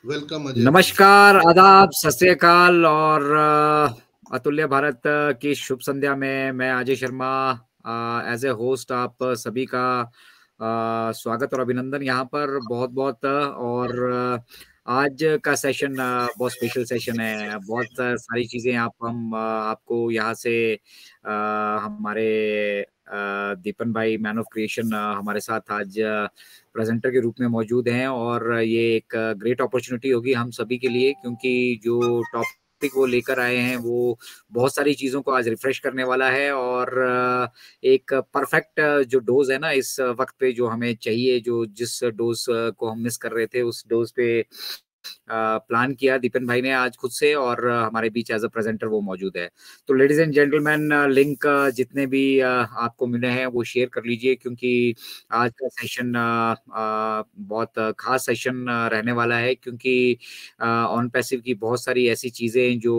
Welcome Ajay भाई। नमस्कार, आदाब, सत श्री अकाल और अतुल्य भारत की शुभ संध्या में मैं Ajay Sharma as a host आप सभी का स्वागत और अभिनंदन यहाँ पर बहुत बहुत। और आज का सेशन बहुत स्पेशल सेशन है। बहुत सारी चीजें हम आपको यहाँ से हमारे दीपन भाई मैन ऑफ क्रिएशन हमारे साथ आज प्रेजेंटर के रूप में मौजूद हैं और ये एक ग्रेट अपॉर्चुनिटी होगी हम सभी के लिए, क्योंकि जो टॉपिक वो लेकर आए हैं वो बहुत सारी चीजों को आज रिफ्रेश करने वाला है। और एक परफेक्ट जो डोज है ना इस वक्त पे जो हमें चाहिए, जो जिस डोज को हम मिस कर रहे थे उस डोज पे प्लान किया दीपन भाई ने आज खुद से, और हमारे बीच एज अ प्रेजेंटर वो मौजूद है। तो लेडीज एंड जेंटलमैन, लिंक जितने भी आपको मिले हैं वो शेयर कर लीजिए, क्योंकि आज का सेशन बहुत खास सेशन रहने वाला है, क्योंकि ऑन पैसिव की बहुत सारी ऐसी चीजें जो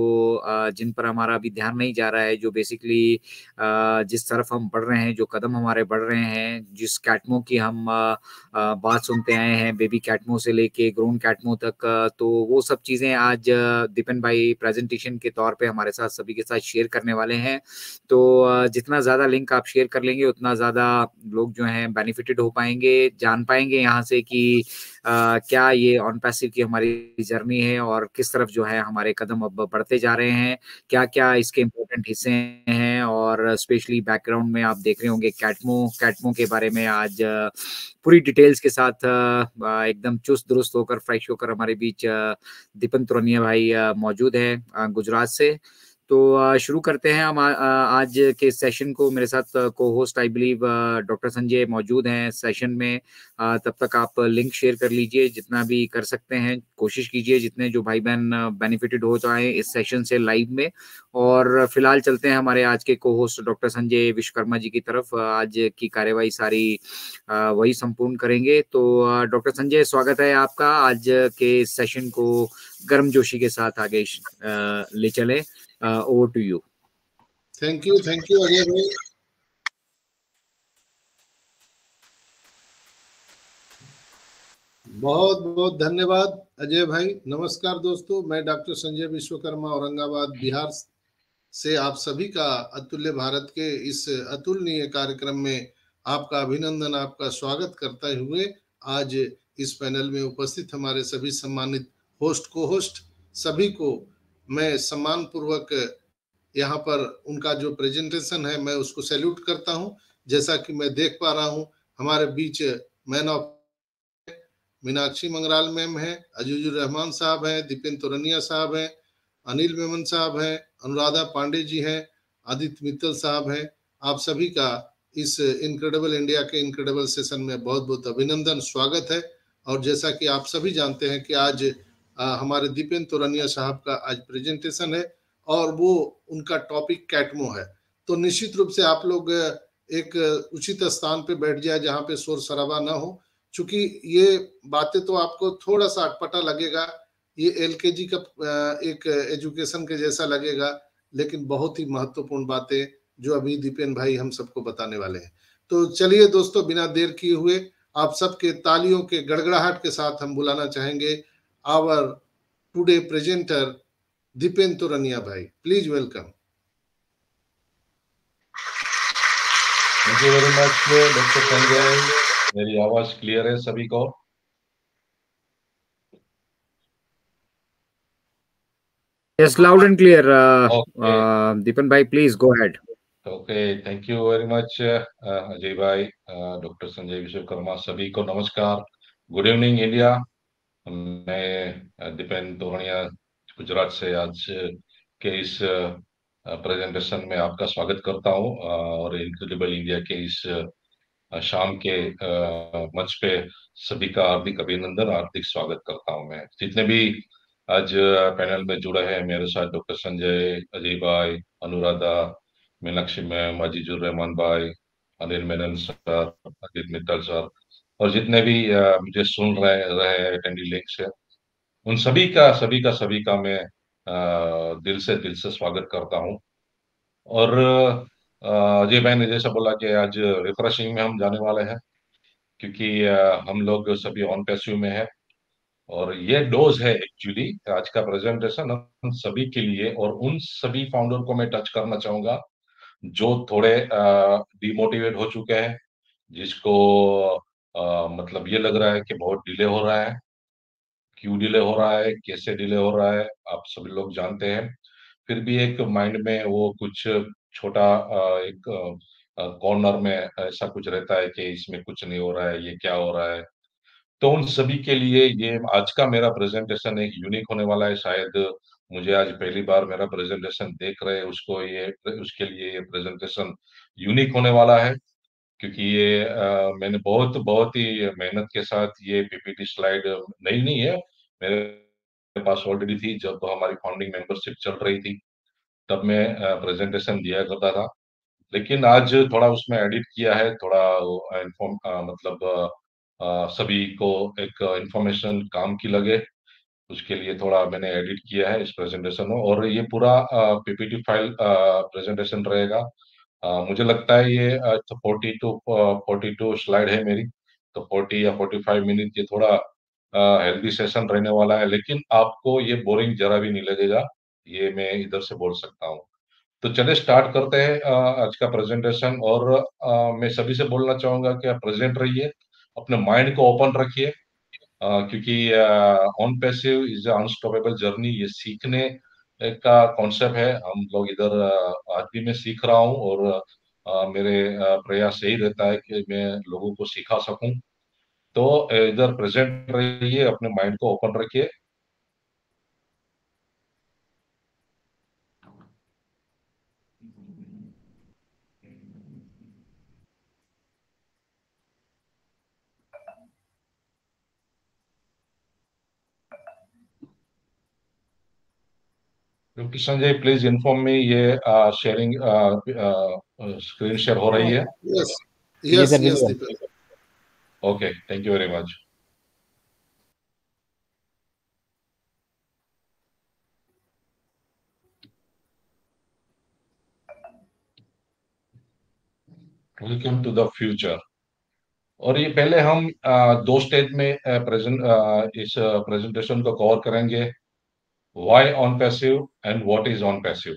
जिन पर हमारा अभी ध्यान नहीं जा रहा है, जो बेसिकली जिस तरफ हम बढ़ रहे हैं, जो कदम हमारे बढ़ रहे हैं, जिस कैटमो की हम बात सुनते आए हैं, बेबी कैटमो से लेके ग्रोन कैटमो तक, तो वो सब चीजें आज दीपन भाई प्रेजेंटेशन के तौर पे हमारे साथ सभी के साथ शेयर करने वाले हैं। तो जितना ज्यादा लिंक आप शेयर कर लेंगे उतना ज्यादा लोग जो हैं बेनिफिटेड हो पाएंगे, जान पाएंगे यहाँ से कि क्या ये ऑन पैसिव की हमारी जर्नी है और किस तरफ जो है हमारे कदम अब बढ़ते जा रहे हैं, क्या क्या इसके इम्पोर्टेंट हिस्से हैं। और स्पेशली बैकग्राउंड में आप देख रहे होंगे कैटमो के बारे में आज पूरी डिटेल्स के साथ एकदम चुस्त दुरुस्त होकर फ्रेश होकर हमारे बीच दीपन तुरनिया भाई मौजूद है गुजरात से। तो शुरू करते हैं हम आज के सेशन को। मेरे साथ को host I believe doctor Sanjay मौजूद हैं सेशन में। तब तक आप लिंक शेयर कर लीजिए जितना भी कर सकते हैं, कोशिश कीजिए जितने जो भाई बहन बेनिफिटेड हो जाए इस सेशन से लाइव में। और फिलहाल चलते हैं हमारे आज के को होस्ट डॉक्टर संजय विश्वकर्मा जी की तरफ। आज की कार्यवाही सारी वही संपूर्ण करेंगे। तो डॉक्टर संजय, स्वागत है आपका। आज के सेशन को गर्मजोशी के साथ आगे ले चले। Over to you. Thank you Ajay भाई। बहुत बहुत धन्यवाद अजय भाई। नमस्कार दोस्तों, मैं डॉक्टर संजय विश्वकर्मा औरंगाबाद बिहार से आप सभी का अतुल्य भारत के इस अतुलनीय कार्यक्रम में आपका अभिनंदन, आपका स्वागत करते हुए आज इस पैनल में उपस्थित हमारे सभी सम्मानित होस्ट को होस्ट सभी को मैं सम्मान पूर्वक यहाँ पर उनका जो प्रेजेंटेशन है मैं उसको सैल्यूट करता हूँ। जैसा कि मैं देख पा रहा हूँ हमारे बीच मैन ऑफ मीनाक्षी मंगराल मैम है, अजीजुर रहमान साहब हैं, दीपेन तोरनिया साहब हैं, अनिल मेमन साहब हैं, अनुराधा पांडे जी हैं, आदित्य मित्तल साहब हैं। आप सभी का इस इनक्रेडिबल इंडिया के इनक्रेडिबल सेशन में बहुत बहुत अभिनंदन, स्वागत है। और जैसा कि आप सभी जानते हैं कि आज हमारे दीपेन तोरनिया साहब का आज प्रेजेंटेशन है और वो उनका टॉपिक कैटमो है। तो निश्चित रूप से आप लोग एक उचित स्थान पे बैठ जाए जहाँ पे शोर शराबा ना हो, चूंकि ये बातें तो आपको थोड़ा सा अटपटा लगेगा, ये एलकेजी का एक एजुकेशन के जैसा लगेगा, लेकिन बहुत ही महत्वपूर्ण बातें जो अभी दीपेन भाई हम सबको बताने वाले हैं। तो चलिए दोस्तों, बिना देर किए हुए आप सबके तालियों के गड़गड़ाहट के साथ हम बुलाना चाहेंगे our today presenter Dipen Toraniya भाई। Please welcome. Thank you very much doctor Sanjay. मेरी आवाज क्लियर है सभी को? Yes, loud and clear. Dipan भाई please go ahead. Okay, thank you very much Ajay भाई, डॉक्टर संजय विश्वकर्मा, सभी को नमस्कार। Good evening India. मैं दीपेन तोरनिया गुजरात से आज के इस प्रेजेंटेशन में आपका स्वागत करता हूँ और इनक्रेडिबल इंडिया के इस शाम के मंच पे सभी का हार्दिक अभिनंदन, हार्दिक स्वागत करता हूं। मैं जितने भी आज पैनल में जुड़े हैं मेरे साथ, डॉक्टर संजय, अजय भाई, अनुराधा, मीनाक्षी मैम, अजीजुर रहमान भाई, अनिल मेनन सर, अजीत मित्तल सर, और जितने भी मुझे सुन रहे अटेंडी लिंक से, उन सभी का मैं दिल से स्वागत करता हूँ। और अजय भाई ने जैसा बोला कि आज रिफ्रेशिंग में हम जाने वाले हैं, क्योंकि हम लोग सभी ऑन पैसिव में है और ये डोज है एक्चुअली आज का प्रेजेंटेशन हम सभी के लिए, और उन सभी फाउंडर को मैं टच करना चाहूंगा जो थोड़े डिमोटिवेट हो चुके हैं, जिसको मतलब ये लग रहा है कि बहुत डिले हो रहा है। क्यों डिले हो रहा है, कैसे डिले हो रहा है, आप सभी लोग जानते हैं। फिर भी एक माइंड में वो कुछ छोटा एक कॉर्नर में ऐसा कुछ रहता है कि इसमें कुछ नहीं हो रहा है, ये क्या हो रहा है। तो उन सभी के लिए ये आज का मेरा प्रेजेंटेशन एक यूनिक होने वाला है। शायद मुझे आज पहली बार मेरा प्रेजेंटेशन देख रहे हैं उसको ये उसके लिए ये प्रेजेंटेशन यूनिक होने वाला है, क्योंकि ये मैंने बहुत बहुत ही मेहनत के साथ ये पीपीटी स्लाइड नई नहीं है, मेरे पास ऑलरेडी थी जब हमारी फाउंडिंग मेंबरशिप चल रही थी, तब मैं प्रेजेंटेशन दिया करता था। लेकिन आज थोड़ा उसमें एडिट किया है, थोड़ा इन्फॉर्म मतलब सभी को एक इंफॉर्मेशन काम की लगे, उसके लिए थोड़ा मैंने एडिट किया है इस प्रेजेंटेशन में, और ये पूरा पीपीटी फाइल प्रेजेंटेशन रहेगा। मुझे लगता है ये 42 स्लाइड है मेरी, तो 40 या 45 मिनट ये थोड़ा हेल्दी सेशन रहने वाला है, लेकिन आपको ये बोरिंग जरा भी नहीं लगेगा, ये मैं इधर से बोल सकता हूँ। तो चलिए स्टार्ट करते हैं आज का प्रेजेंटेशन। और मैं सभी से बोलना चाहूंगा कि आप प्रेजेंट रहिए, अपने माइंड को ओपन रखिए, क्योंकि on passive is unstoppable journey, ये सीखने का कॉन्सेप्ट है। हम लोग इधर आज भी मैं सीख रहा हूँ, और मेरे प्रयास यही रहता है कि मैं लोगों को सिखा सकूं। तो इधर प्रेजेंट रहिए, अपने माइंड को ओपन रखिए। क्योंकि संजय प्लीज इन्फॉर्म मी, ये शेयरिंग स्क्रीन शेयर हो रही है? यस ये yes sir yes visual. Deepak. Okay, thank you very much. Welcome to the future. और ये पहले हम दो स्टेज में इस प्रेजेंटेशन को कवर करेंगे। Why on passive and what is on passive,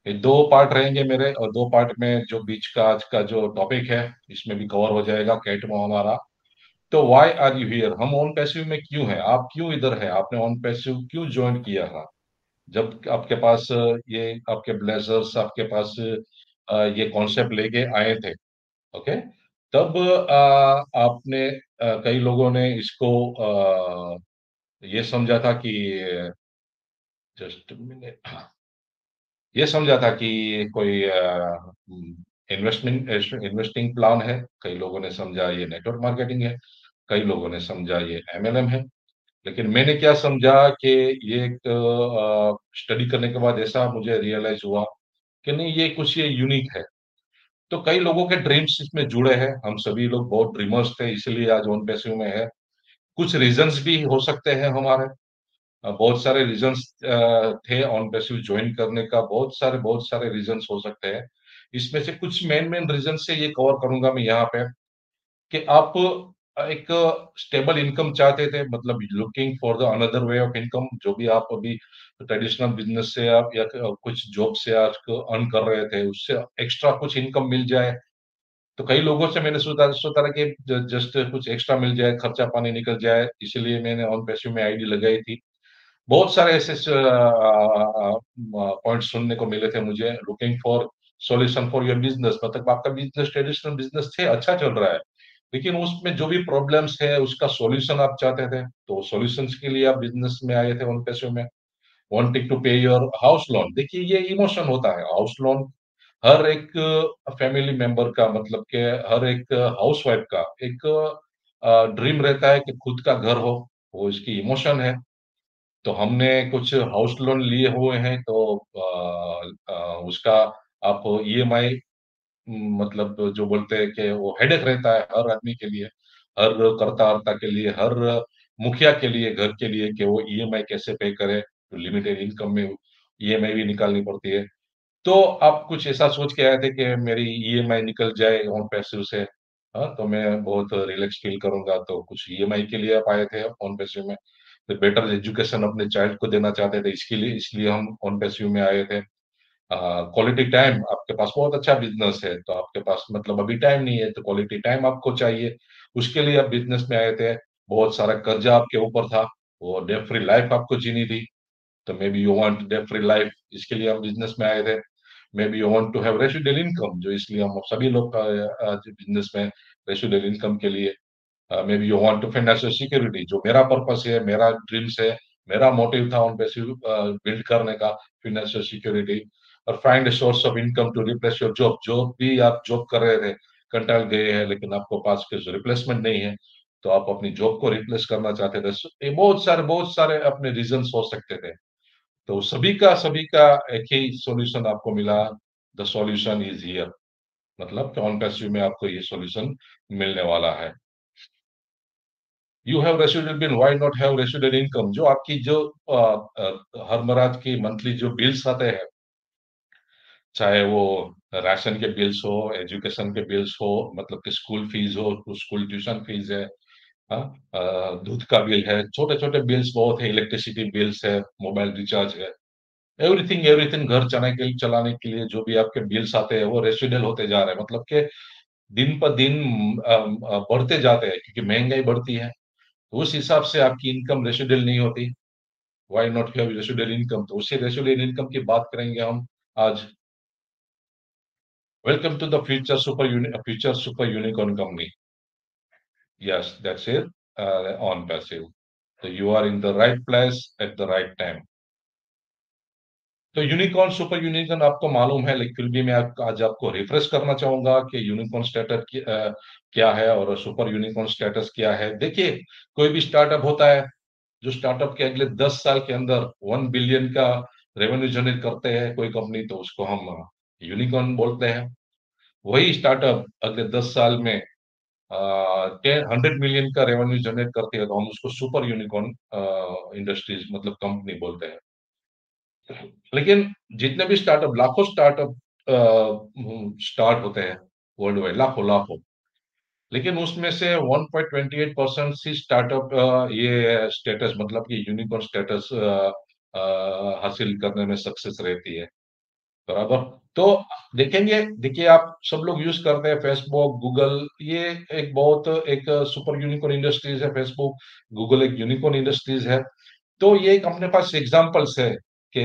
ये दो पार्ट रहेंगे मेरे, और दो पार्ट में जो बीच का आज का जो टॉपिक है इसमें भी कवर हो जाएगा कैटमो हमारा। तो व्हाई आर यू हियर, हम ऑन पैसिव में क्यों है, आप क्यों इधर है, आपने ऑन पैसिव क्यों ज्वाइन किया था, जब आपके पास ये आपके ब्लेजर्स आपके पास ये कॉन्सेप्ट लेके आए थे। ओके, तब आपने कई लोगों ने इसको ये समझा था कि जस्ट मिनट, ये समझा था कि कोई इन्वेस्टिंग प्लान है, कई लोगों ने समझा ये नेटवर्क मार्केटिंग है, कई लोगों ने समझा ये एमएलएम है। लेकिन मैंने क्या समझा कि ये एक स्टडी करने के बाद ऐसा मुझे रियलाइज हुआ कि नहीं, ये कुछ ये यूनिक है। तो कई लोगों के ड्रीम्स इसमें जुड़े हैं, हम सभी लोग बहुत ड्रीमर्स थे, इसलिए आज ऑन पैसिव में है। कुछ रीजंस भी हो सकते हैं हमारे, बहुत सारे रीजंस थे ऑन पैसिव ज्वाइन करने का, बहुत सारे रीजंस हो सकते हैं। इसमें से कुछ मेन मेन रीजन से ये कवर करूंगा मैं यहाँ पे, कि आप एक स्टेबल इनकम चाहते थे, मतलब looking for the another way of income, जो भी आप अभी ट्रेडिशनल बिजनेस से आप या कुछ जॉब से आज अर्न कर रहे थे, उससे एक्स्ट्रा कुछ इनकम मिल जाए। तो कई लोगों से मैंने सोचा सोचा था कि जस्ट कुछ एक्स्ट्रा मिल जाए, खर्चा पानी निकल जाए, इसलिए मैंने ऑन पैसिव में आईडी लगाई थी। बहुत सारे ऐसे पॉइंट सुनने को मिले थे मुझे, looking for solution for your business, मतलब आपका बिजनेस ट्रेडिशनल बिजनेस थे, अच्छा चल रहा है, लेकिन उसमें जो भी प्रॉब्लम्स है उसका सॉल्यूशन आप चाहते थे, तो सॉल्यूशंस के लिए आप बिजनेस में आए थे ऑन पैसिव में। वांटिंग टू पे योर हाउस लोन, देखिए ये इमोशन होता है, हाउस लोन हर एक फैमिली मेंबर का, मतलब के हर एक हाउसवाइफ का एक ड्रीम रहता है कि खुद का घर हो, वो इसकी इमोशन है। तो हमने कुछ हाउस लोन लिए हुए हैं, तो उसका आप ईएमआई, मतलब जो बोलते हैं कि वो हेडेक रहता है हर आदमी के लिए, हर कर्ता हर्ता के लिए, हर मुखिया के लिए, घर के लिए, कि वो ईएमआई कैसे पे करे, तो लिमिटेड इनकम में ईएमआई भी निकालनी पड़ती है। तो आप कुछ ऐसा सोच के आए थे कि मेरी ईएमआई निकल जाए ऑन पैसिव से, हाँ तो मैं बहुत रिलैक्स फील करूंगा, तो कुछ ईएमआई के लिए आप आए थे ऑन पैसिव में। बेटर एजुकेशन अपने चाइल्ड को देना चाहते थे, इसलिए हम ऑन पैसिव में आए थे। क्वालिटी टाइम, आपके पास बहुत अच्छा बिजनेस है तो आपके पास मतलब अभी टाइम नहीं है तो क्वालिटी टाइम आपको चाहिए, उसके लिए आप बिजनेस में आए थे। बहुत सारा कर्जा आपके ऊपर था, वो डेट फ्री लाइफ आपको जीनी थी, तो maybe you want debt free life, इसके लिए हम बिजनेस में आए थे। Maybe you want to have residual income, जो इसलिए हम सभी लोग आज बिजनेस में रेसिडुअल इनकम के लिए। Maybe you want to financial security, जो मेरा पर्पस है, मेरा ड्रीम्स है, मेरा मोटिव था ऑन पैसिव बिल्ड करने का, फाइनेंशियल सिक्योरिटी। और find a source of income to replace your job, जो भी आप जॉब कर रहे थे, कंटाल गए हैं, लेकिन आपको पास के रिप्लेसमेंट नहीं है, तो आप अपनी जॉब को रिप्लेस करना चाहते थे। ये बहुत सारे अपने रीजंस हो सकते थे। तो सभी का एक ही सॉल्यूशन आपको मिला, द सॉल्यूशन इज हियर, मतलब कि ऑन पैसिव में आपको ये सॉल्यूशन मिलने वाला है। You have residual bill, why not have residual income, जो आपकी जो हर मराज की मंथली जो बिल्स आते हैं, चाहे वो राशन के बिल्स हो, एजुकेशन के बिल्स हो, मतलब कि स्कूल फीस हो, स्कूल ट्यूशन फीस है, हाँ, दूध का बिल है, छोटे छोटे बिल्स बहुत है, इलेक्ट्रिसिटी बिल्स है, मोबाइल रिचार्ज है, एवरीथिंग एवरीथिंग, घर चलाने के लिए जो भी आपके बिल्स आते हैं वो रेसिडुअल होते जा रहे हैं, मतलब कि दिन पर दिन बढ़ते जाते हैं, क्योंकि महंगाई बढ़ती है, तो उस हिसाब से आपकी इनकम रेसिडुअल नहीं होती। Why not have residual income, तो उसी रेसिडुअल इनकम की बात करेंगे हम आज। Welcome to the future super unicorn company. Yes, that's it. On passive. So you are in the right place at the right time. तो यूनिकॉर्न सुपर यूनिकॉर्न आपको मालूम है, लेकिन फिर भी मैं आज आपको रिफ्रेश करना चाहूंगा कि यूनिकॉर्न स्टेटस क्या है और सुपर यूनिकॉर्न स्टेटस क्या है। देखिए, कोई भी स्टार्टअप होता है, जो स्टार्टअप के अगले 10 साल के अंदर 1 बिलियन का रेवेन्यू जनरेट करते हैं कोई कंपनी, तो उसको हम यूनिकॉर्न बोलते हैं। वही स्टार्टअप अगले 10 साल में 100 मिलियन का रेवेन्यू जनरेट करती है, तो हम उसको सुपर यूनिकॉर्न इंडस्ट्रीज मतलब कंपनी बोलते हैं। लेकिन जितने भी स्टार्टअप, लाखों स्टार्टअप स्टार्ट होते हैं वर्ल्ड वाइड, लाखों लाखों, लेकिन उसमें से 1.28% सी स्टार्टअप ये स्टेटस मतलब कि यूनिकॉर्न स्टेटस हासिल करने में सक्सेस रहती है, बराबर। तो देखेंगे, देखिए आप सब लोग यूज करते हैं फेसबुक, गूगल, ये एक बहुत एक सुपर यूनिकॉर्न इंडस्ट्रीज है। फेसबुक, गूगल एक यूनिकॉर्न इंडस्ट्रीज है। तो ये एक अपने पास एग्जांपल्स है कि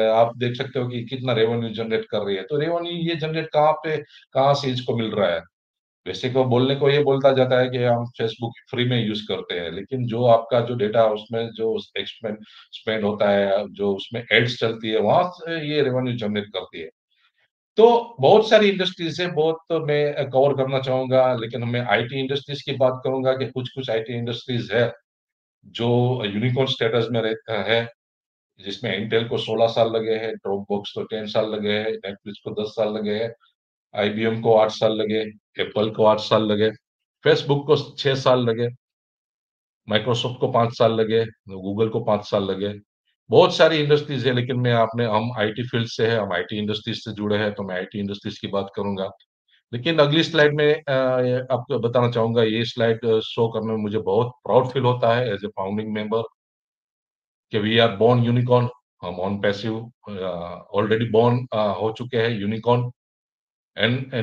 आप देख सकते हो कि कितना रेवेन्यू जनरेट कर रही है। तो रेवेन्यू ये जनरेट कहाँ से इसको मिल रहा है। वैसे को बोलने को ये बोलता जाता है कि हम फेसबुक फ्री में यूज करते हैं, लेकिन जो आपका जो डेटा उसमें जो स्पेंड होता है, जो उसमें एड्स चलती है, वहां से ये रेवेन्यू जनरेट करती है। तो बहुत सारी इंडस्ट्रीज है, बहुत मैं कवर करना चाहूंगा, लेकिन मैं आईटी इंडस्ट्रीज की बात करूंगा कि कुछ कुछ आईटी इंडस्ट्रीज है जो यूनिकॉर्न स्टेटस में रहता है, जिसमें इंटेल को 16 साल लगे हैं, ड्रॉपबॉक्स को 10 साल लगे हैं, नेटफ्लिक्स को 10 साल लगे हैं, आईबीएम को 8 साल लगे, एप्पल को 8 साल लगे, फेसबुक को 6 साल लगे, माइक्रोसॉफ्ट को 5 साल लगे, गूगल को 5 साल लगे। बहुत सारी इंडस्ट्रीज है, लेकिन हम आईटी फील्ड से है, हम आईटी इंडस्ट्रीज से जुड़े हैं, तो मैं आईटी इंडस्ट्रीज की बात करूंगा। लेकिन अगली स्लाइड में आपको बताना चाहूंगा, ये स्लाइड शो करने में मुझे बहुत प्राउड फील होता है एज ए फाउंडिंग मेंबर, कि वी आर बोर्न यूनिकॉर्न। हम ऑन पैसिव ऑलरेडी बोर्न हो चुके हैं unicorn, and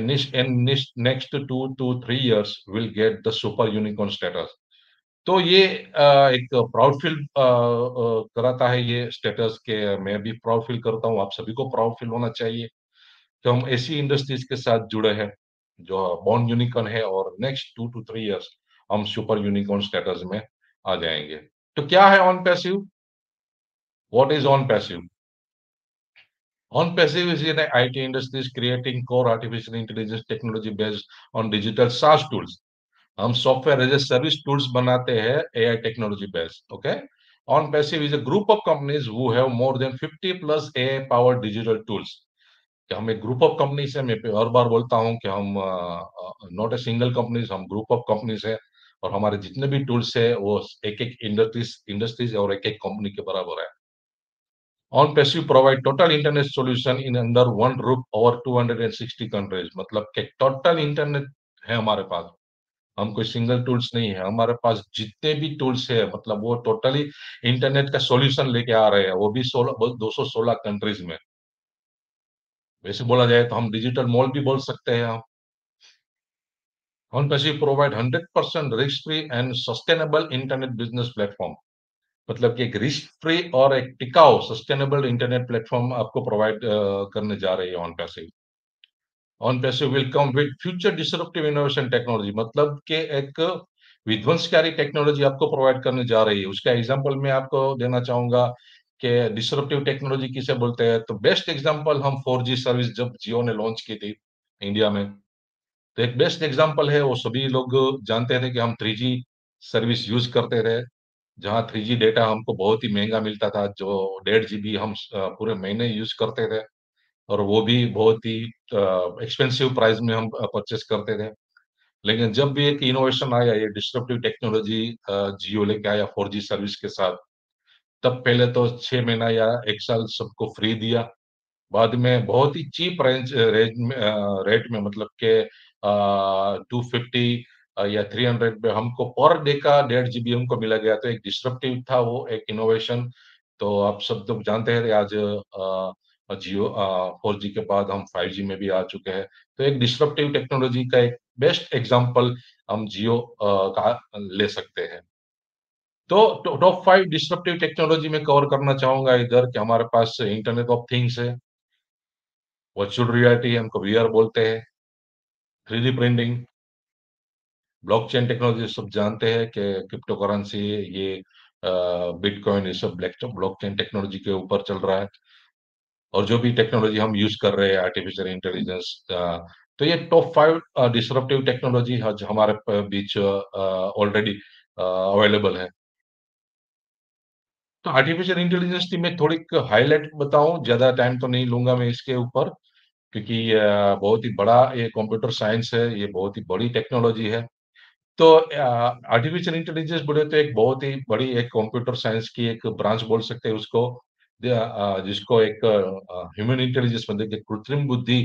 next 2 to 3 years will get the super unicorn status। तो ये एक प्राउड फील कराता है ये स्टेटस के, मैं भी प्राउड फील करता हूँ, आप सभी को प्राउड फील होना चाहिए कि हम ऐसी इंडस्ट्रीज के साथ जुड़े हैं जो बॉर्न यूनिकॉर्न है, और नेक्स्ट 2 to 3 years हम सुपर यूनिकॉर्न स्टेटस में आ जाएंगे। तो क्या है on passive? What is on passive? On passive is in IT industries creating core artificial intelligence technology based on digital SaaS tools। हम software as a service tools बनाते हैं AI technology based. Okay, OnPassive is a group of companies who have more than 50 plus AI powered digital tools. हम एक group of companies है, मैं हर बार बोलता हूं कि हम नॉट ए सिंगल कंपनीज, हम ग्रुप ऑफ कंपनीज है, और हमारे जितने भी टूल्स है वो एक एक इंडस्ट्रीज और एक एक कंपनी के बराबर है। On passive provide total internet solution in under one roof over 260 countries, मतलब कि टोटल इंटरनेट है हमारे पास हम कोई सिंगल टूल्स नहीं है, हमारे पास जितने भी टूल्स है मतलब वो टोटली इंटरनेट का सॉल्यूशन लेके आ रहे हैं, वो भी 216 कंट्रीज में। वैसे बोला जाए तो हम डिजिटल मॉल भी बोल सकते हैं हम। OnPassive provide 100% risk free and sustainable internet business platform. मतलब कि एक रिस्क फ्री और एक टिकाऊ सस्टेनेबल इंटरनेट प्लेटफॉर्म आपको प्रोवाइड करने जा रही है OnPassive। OnPassive will come with future disruptive innovation technology, मतलब कि एक विध्वंसकारी टेक्नोलॉजी आपको प्रोवाइड करने जा रही है। उसका एग्जांपल मैं आपको देना चाहूंगा कि डिसरप्टिव टेक्नोलॉजी किसे बोलते हैं। तो बेस्ट एग्जांपल हम 4G सर्विस जब जियो ने लॉन्च की थी इंडिया में, तो एक बेस्ट एग्जांपल है, वो सभी लोग जानते थे कि हम 3G सर्विस यूज करते थे, जहाँ 3G डेटा हमको बहुत ही महंगा मिलता था, जो 1.5 GB हम पूरे महीने यूज करते थे, और वो भी बहुत ही एक्सपेंसिव प्राइस में हम परचेस करते थे। लेकिन जब भी एक इनोवेशन आया, ये डिस्ट्रप्टिव टेक्नोलॉजी जियो लेके आया 4G सर्विस के साथ, तब पहले तो 6 महीना या 1 साल सबको फ्री दिया। बाद में बहुत ही चीप रेट में मतलब के 250 या 300 पे हमको पर डे का 1.5 GB हमको मिला गया। तो एक डिस्ट्रप्टिव था वो, एक इनोवेशन। तो आप सब तो जानते हैं आज जियो 4G के बाद हम 5G में भी आ चुके हैं। तो एक डिस्ट्रप्टिव टेक्नोलॉजी का एक बेस्ट एग्जांपल हम जियो का ले सकते हैं। तो टॉप 5 डिस्ट्रप्टिव टेक्नोलॉजी में कवर करना चाहूंगा इधर, कि हमारे पास इंटरनेट ऑफ थिंग्स है, वर्चुअल रियलिटी हमको वीआर बोलते हैं, 3D प्रिंटिंग, ब्लॉकचेन टेक्नोलॉजी सब जानते हैं कि क्रिप्टो करेंसी, ये बिटकॉइन, ये सब ब्लॉकचेन टेक्नोलॉजी के ऊपर चल रहा है। और जो भी टेक्नोलॉजी हम यूज कर रहे हैं, आर्टिफिशियल इंटेलिजेंस, तो ये टॉप 5 डिसरप्टिव टेक्नोलॉजी हमारे बीच ऑलरेडी अवेलेबल है। तो आर्टिफिशियल इंटेलिजेंस की मैं थोड़ी हाईलाइट बताऊं, ज्यादा टाइम तो नहीं लूंगा मैं इसके ऊपर, क्योंकि बहुत ही बड़ा ये कंप्यूटर साइंस है, ये बहुत ही बड़ी टेक्नोलॉजी है। तो आर्टिफिशियल इंटेलिजेंस बोले तो एक बहुत ही बड़ी एक कंप्यूटर साइंस की एक ब्रांच बोल सकते हैं उसको, जिसको एक ह्यूमन इंटेलिजेंस मतलब कि कृत्रिम बुद्धि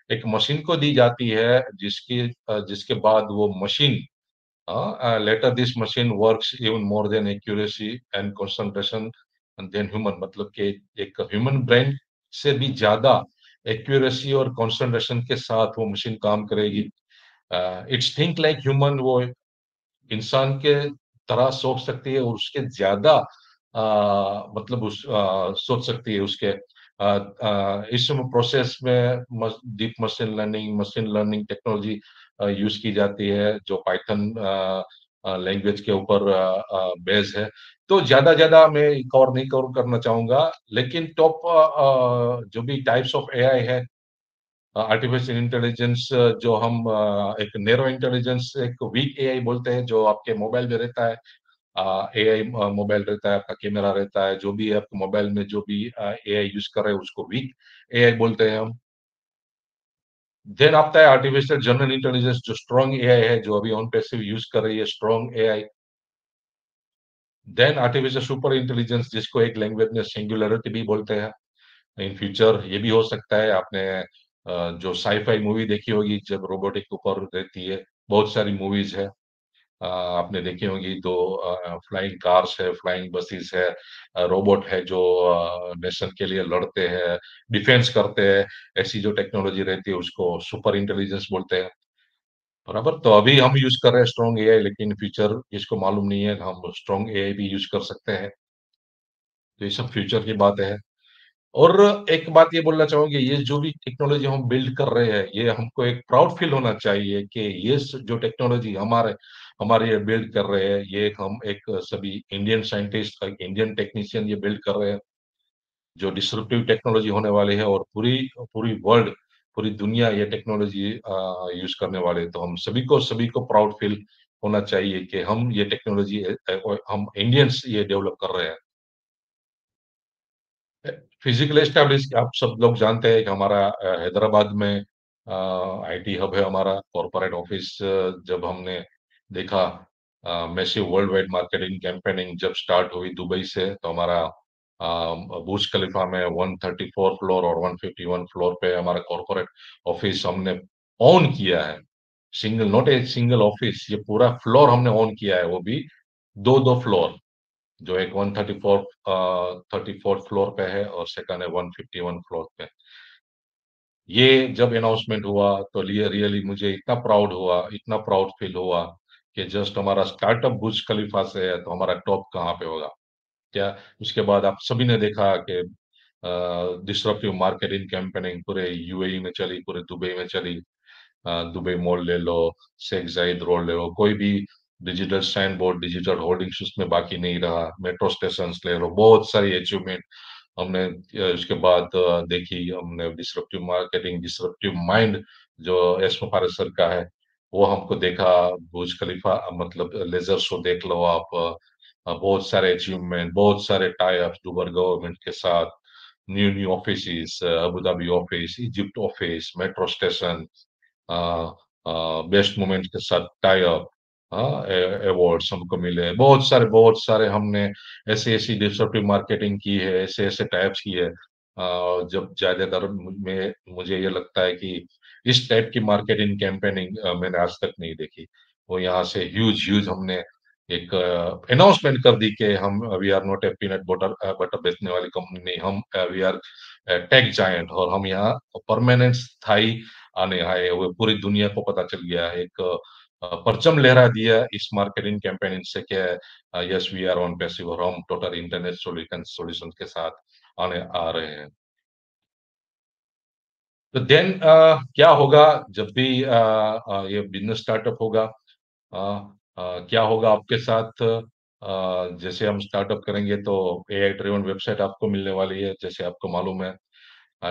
एक मशीन को दी जाती है, जिसके बाद वो machine later this machine works even more than accuracy and concentration than human, मतलब कि एक ह्यूमन ब्रेन से भी ज्यादा एक्यूरेसी और कंसंट्रेशन के साथ वो मशीन काम करेगी। इट्स थिंक लाइक ह्यूमन, वो इंसान के तरह सोच सकती है और उसके ज्यादा मतलब सोच सकती है उसके इस प्रोसेस में deep machine learning technology use की जाती है, जो पाइथन लैंग्वेज के ऊपर बेस है। तो ज्यादा मैं कवर नहीं कवर करना चाहूंगा, लेकिन टॉप जो भी टाइप्स ऑफ एआई है, आर्टिफिशियल इंटेलिजेंस, जो हम एक नैरो इंटेलिजेंस, एक वीक एआई बोलते हैं, जो आपके मोबाइल में रहता है। एआई मोबाइल रहता है, आपका कैमरा रहता है, जो भी है आपके मोबाइल में, जो भी एआई यूज कर रहे हैं उसको वीक एआई बोलते हैं हम। देन आता है आर्टिफिशियल जनरल इंटेलिजेंस, जो स्ट्रॉन्ग एआई है, जो अभी ऑन पैसिव यूज कर रही है, strong AI. Then artificial super intelligence, जिसको एक लैंग्वेज में सिंगुलरिटी भी बोलते हैं। इन फ्यूचर ये भी हो सकता है। आपने जो साईफाई मूवी देखी होगी, जब रोबोटिक ऊपर रहती है, बहुत सारी मूवीज है आपने देखी होगी। तो फ्लाइंग कार्स है, फ्लाइंग बसेस है, रोबोट है जो नेशन के लिए लड़ते हैं, डिफेंस करते हैं, ऐसी जो टेक्नोलॉजी रहती है उसको सुपर इंटेलिजेंस बोलते हैं। बराबर। तो अभी हम यूज कर रहे हैं स्ट्रॉन्ग एआई, लेकिन फ्यूचर जिसको मालूम नहीं है, हम स्ट्रॉन्ग एआई भी यूज कर सकते हैं। तो ये सब फ्यूचर की बात है। और एक बात ये बोलना चाहूंगी, ये जो भी टेक्नोलॉजी हम बिल्ड कर रहे हैं, ये हमको एक प्राउड फील होना चाहिए कि ये जो टेक्नोलॉजी हमारे हमारे ये बिल्ड कर रहे हैं, ये हम एक सभी इंडियन साइंटिस्ट, इंडियन टेक्नीशियन ये बिल्ड कर रहे हैं, जो डिस्ट्रप्टिव टेक्नोलॉजी होने वाली है, और पूरी पूरी वर्ल्ड, पूरी दुनिया ये टेक्नोलॉजी यूज करने वाले हैं। तो हम सभी को प्राउड फील होना चाहिए कि हम ये टेक्नोलॉजी, हम इंडियंस ये डेवलप कर रहे हैं। फिजिकल एस्टेब्लिश, आप सब लोग जानते हैं कि हमारा हैदराबाद में आईटी हब है, हमारा कॉर्पोरेट ऑफिस। जब हमने देखा massive world wide marketing campaigning जब स्टार्ट हुई दुबई से, तो हमारा बुर्ज खलीफा में 134 फ्लोर और 151 फ्लोर पे हमारा कॉर्पोरेट ऑफिस हमने ऑन किया है। Single, not a single office, ये पूरा फ्लोर हमने ऑन किया है, वो भी दो दो फ्लोर, जो एक 134 फ्लोर पे है और सेकंड है 151 फ्लोर पे। ये जब अनाउंसमेंट हुआ तो रियली मुझे इतना प्राउड हुआ, इतना प्राउड फील हुआ कि जस्ट हमारा स्टार्टअप बुर्ज खलीफा से है तो हमारा टॉप कहाँ पे होगा क्या। उसके बाद आप सभी ने देखा कि डिसरप्टिव मार्केटिंग कैंपेनिंग पूरे यूएई में चली, पूरे दुबई में चली। दुबई मॉल ले लो, शेख जायद रोड ले लो, कोई भी digital sign board, digital hoardings उसमें बाकी नहीं रहा। मेट्रो स्टेशन ले लो, बहुत सारी अचीवमेंट हमने उसके बाद देखी। हमने डिसरप्टिव मार्केटिंग, डिसरप्टिव माइंड जो एस फारूक सर का है, वो हमको देखा। बुर्ज खलीफा मतलब लेजर शो देख लो आप। बहुत सारे अचीवमेंट, बहुत सारे टाई अप दुबई गवर्नमेंट के साथ, new new office, Abu Dhabi office, Egypt office, metro station, best moment के साथ टाई अप, अवार्ड्स हमको मिले। बहुत सारे हमने ऐसे ऐसी डिसरप्टिव मार्केटिंग की है, ऐसे ऐसे टाइप्स की है। जब ज्यादातर में मुझे ये लगता है कि इस टाइप की मार्केटिंग कैंपेनिंग मैंने आज तक नहीं देखी। वो यहाँ से ह्यूज ह्यूज हमने एक अनाउंसमेंट कर दी कि हम we are not a peanut butter butter बेचने वाली कंपनी नहीं, हम वी आर टेक जायंट, और हम यहाँ परमानेंट स्थायी आने आए हुए। पूरी दुनिया को पता चल गया है, एक परचम लहरा दिया इस मार्केटिंग कैंपेनिंग से कि yes we are OnPassive, और हम टोटल इंटरनेट सॉल्यूशन के साथ आने आ रहे हैं। तो देन क्या होगा जब भी ये बिजनेस स्टार्टअप होगा, क्या होगा आपके साथ। जैसे हम स्टार्टअप करेंगे तो एआई ड्रिवन वेबसाइट आपको मिलने वाली है, जैसे आपको मालूम है।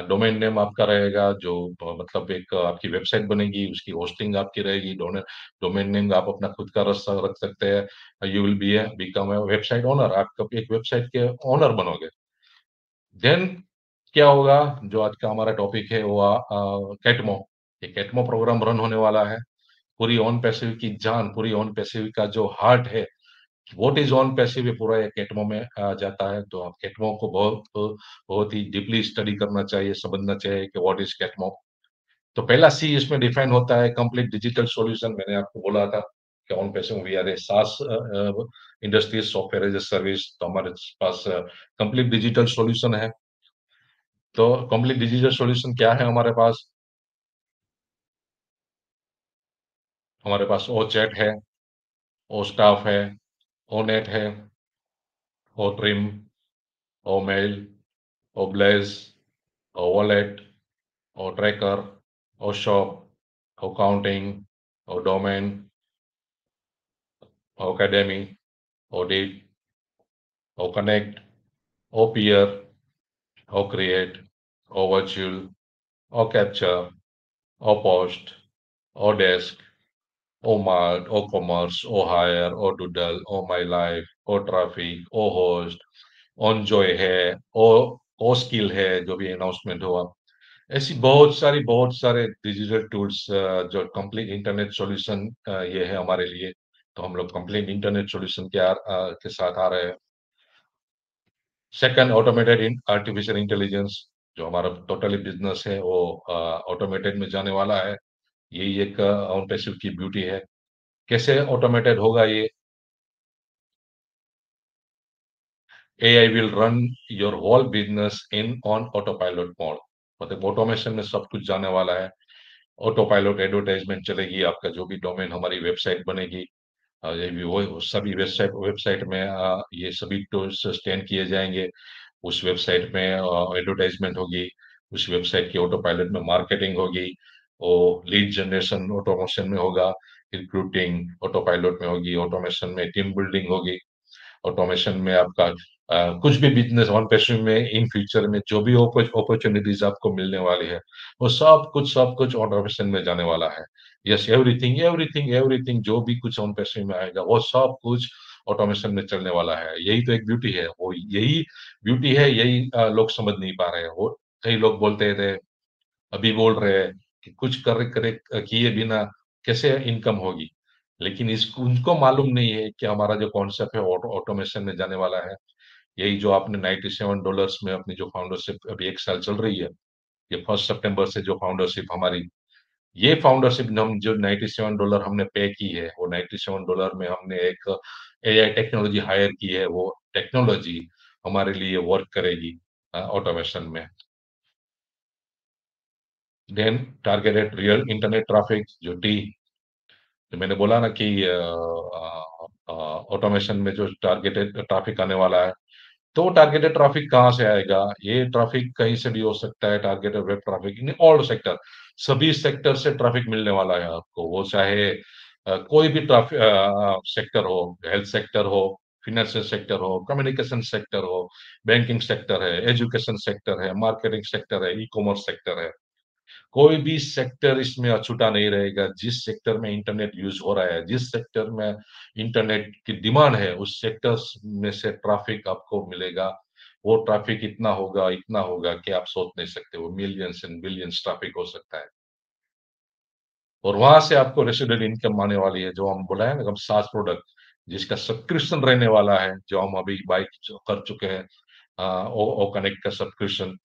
डोमेन नेम आपका रहेगा, जो मतलब एक आपकी वेबसाइट बनेगी, उसकी होस्टिंग आपकी रहेगी। डोमेन नेम आप अपना खुद का रख सकते हैं। You will be become a website owner, आप कभी एक वेबसाइट के ओनर बनोगे। देन क्या होगा, जो आज का हमारा टॉपिक है वो कैटमो। ये कैटमो प्रोग्राम रन होने वाला है। पूरी ऑन पैसिव की जान, पूरी ऑन पैसिव का जो हार्ट है, व्हाट इज ऑन पैसिव, ये पूरा ये कैटमो में जाता है। तो आप कैटमो को बहुत बहुत ही डीपली स्टडी करना चाहिए, समझना चाहिए कि व्हाट इज कैटमो। तो पहला सी इसमें डिफाइन होता है कंप्लीट डिजिटल सॉल्यूशन। मैंने आपको बोला था कि OnPassive we are a SaaS industry software as a service, तो हमारे पास कंप्लीट डिजिटल सॉल्यूशन है। तो कंप्लीट डिजिटल सॉल्यूशन क्या है हमारे पास? हमारे पास ओ चैट है, ओ स्टाफ है, ओ नेट है, O trim, O mail, O blaze, O wallet, O tracker, O shop, O counting, O domain, O academy, O deet, O connect, O peer, O create, O virtual, O capture, O post, O desk, O mart, O commerce, O hire, O doodle, O my life, O traffic, O host, on joy है, O skill है, जो भी announcement हुआ। ऐसी बहुत सारे digital tools जो complete internet solution ये है हमारे लिए। तो हम लोग कंप्लीट इंटरनेट सॉल्यूशन के साथ आ रहे हैं। Second, automated in artificial intelligence, जो हमारा टोटली बिजनेस है वो ऑटोमेटेड में जाने वाला है। यही एक ऑन पैसिव की ब्यूटी है। कैसे ऑटोमेटेड होगा ये? AI will run your whole business in on autopilot mode। मतलब ऑटोमेशन में सब कुछ जाने वाला है। ऑटो पायलट एडवर्टाइजमेंट चलेगी, आपका जो भी डोमेन, हमारी वेबसाइट बनेगी, ये भी वो सभी वेबसाइट वेबसाइट में ये सभी टूल्स स्टैंड किए जाएंगे। उस वेबसाइट में एडवर्टाइजमेंट होगी, उस वेबसाइट की ऑटो पायलट में मार्केटिंग होगी, वो लीड जनरेशन ऑटोमेशन में होगा, रिक्रूटिंग ऑटो पायलट में होगी, ऑटोमेशन में टीम बिल्डिंग होगी, ऑटोमेशन में आपका कुछ भी बिजनेस वन पैसिव में इन फ्यूचर में जो भी अपॉर्चुनिटीज आपको मिलने वाली है, वो सब कुछ ऑटोमेशन में जाने वाला है। यस, एवरीथिंग एवरीथिंग एवरीथिंग जो भी कुछ ऑन पैसिव में आएगा वो सब कुछ ऑटोमेशन में चलने वाला है। यही तो एक ब्यूटी है, वो यही ब्यूटी है, यही लोग समझ नहीं पा रहे हैं। वो कई लोग बोलते थे, अभी बोल रहे हैं कि कुछ कर करे किए बिना कैसे इनकम होगी, लेकिन इस उनको मालूम नहीं है कि हमारा जो कॉन्सेप्ट है ऑटोमेशन में जाने वाला है। यही जो आपने $97 में अपनी जो फाउंडरशिप अभी 1 साल चल रही है, ये 1 सितंबर से जो फाउंडरशिप हमारी ये फाउंडरशिप हम जो $97 हमने पे की है, वो $97 में हमने एक एआई टेक्नोलॉजी हायर की है। वो टेक्नोलॉजी हमारे लिए वर्क करेगी ऑटोमेशन में। Then targeted real internet traffic, जो टी, तो मैंने बोला ना कि ऑटोमेशन में जो टारगेटेड ट्रैफिक आने वाला है, तो टारगेटेड ट्रैफिक कहाँ से आएगा? ये ट्रैफिक कहीं से भी हो सकता है। Targeted web traffic in all sector, सभी सेक्टर से ट्रैफिक मिलने वाला है आपको। वो चाहे कोई भी ट्रैफिक सेक्टर हो, हेल्थ सेक्टर हो, फिनेंशियल सेक्टर हो, कम्युनिकेशन सेक्टर हो, बैंकिंग सेक्टर है, एजुकेशन सेक्टर है, मार्केटिंग सेक्टर है, ई कॉमर्स सेक्टर है। कोई भी सेक्टर इसमें अछूता नहीं रहेगा। जिस सेक्टर में इंटरनेट यूज हो रहा है, जिस सेक्टर में इंटरनेट की डिमांड है, उस सेक्टर में से ट्रैफिक आपको मिलेगा। वो ट्रैफिक इतना होगा कि आप सोच नहीं सकते। वो मिलियंस एंड बिलियंस ट्रैफिक हो सकता है। और वहां से आपको रेसिडुअल इनकम आने वाली है, जो हम बोला है ना, हम सास प्रोडक्ट जिसका सब्सक्रिप्शन रहने वाला है, जो हम अभी बाई कर चुके हैं, ओ कनेक्ट का सब्सक्रिप्शन।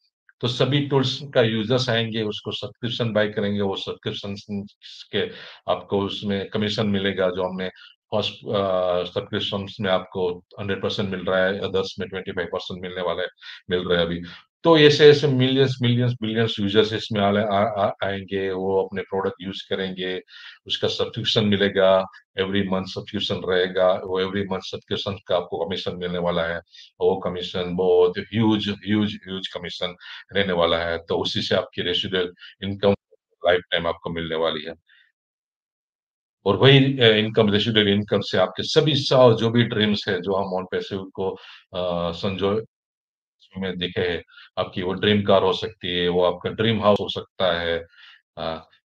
तो सभी टूल्स का यूजर्स आएंगे, उसको सब्सक्रिप्शन बाय करेंगे, वो सब्सक्रिप्शन के आपको उसमें कमीशन मिलेगा। जो हमने फर्स्ट सब्सक्रिप्शन में आपको 100% मिल रहा है, अदर्स में 25% मिलने वाला है, मिल रहा है अभी। तो ऐसे ऐसे मिलियंस मिलियंस बिलियंस यूजर्स इसमें आएंगे, वो अपने प्रोडक्ट यूज करेंगे, उसका सब्सक्रिप्शन मिलेगा, एवरी मंथ सब्सक्रिप्शन रहेगा। वो एवरी मंथ सब्सक्रिप्शन का आपको कमीशन मिलने वाला है। वो कमीशन बहुत ह्यूज ह्यूज ह्यूज कमीशन रहने वाला है। तो उसी से आपकी रेसिडुअल इनकम लाइफ टाइम आपको मिलने वाली है। और वही इनकम, रेसिडुअल इनकम से आपके सभी साल जो भी ड्रीम्स है, जो हम ऑन पैसे को संजो में देखे हैं, आपकी वो ड्रीम कार हो सकती है, वो आपका ड्रीम हाउस हो सकता है।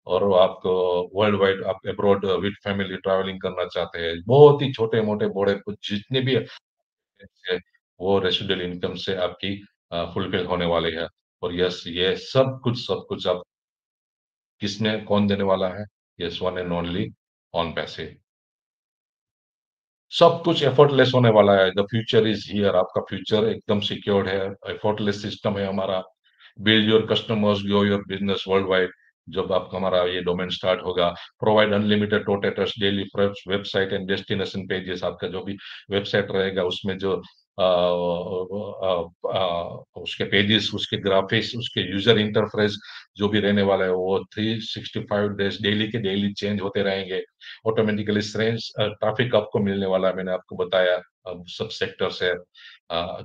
और वो आपको वर्ल्ड वाइड आप अब्रॉड विद फैमिली ट्रैवलिंग करना चाहते हैं, बहुत ही छोटे मोटे बड़े कुछ जितने भी है, वो रेसिडुअल इनकम से आपकी फुलफिल होने वाली है। और यस, ये सब कुछ आप किसने कौन देने वाला है? Yes, one and only on पैसे। सब कुछ एफर्टलेस होने वाला है। The future is here. आपका फ्यूचर एकदम सिक्योर्ड है। एफर्टलेस सिस्टम है हमारा। Build your customers, grow your business world wide. जब आपका हमारा ये डोमेन स्टार्ट होगा, provide unlimited rotators daily website and destination pages. आपका जो भी वेबसाइट रहेगा, उसमें जो उसके पेजेस, उसके ग्राफिक्स, उसके यूजर इंटरफेस जो भी रहने वाला है, वो 365 डेज डेली के डेली चेंज होते रहेंगे। ऑटोमेटिकली ट्रैफिक आपको मिलने वाला है। मैंने आपको बताया अब सब सेक्टर से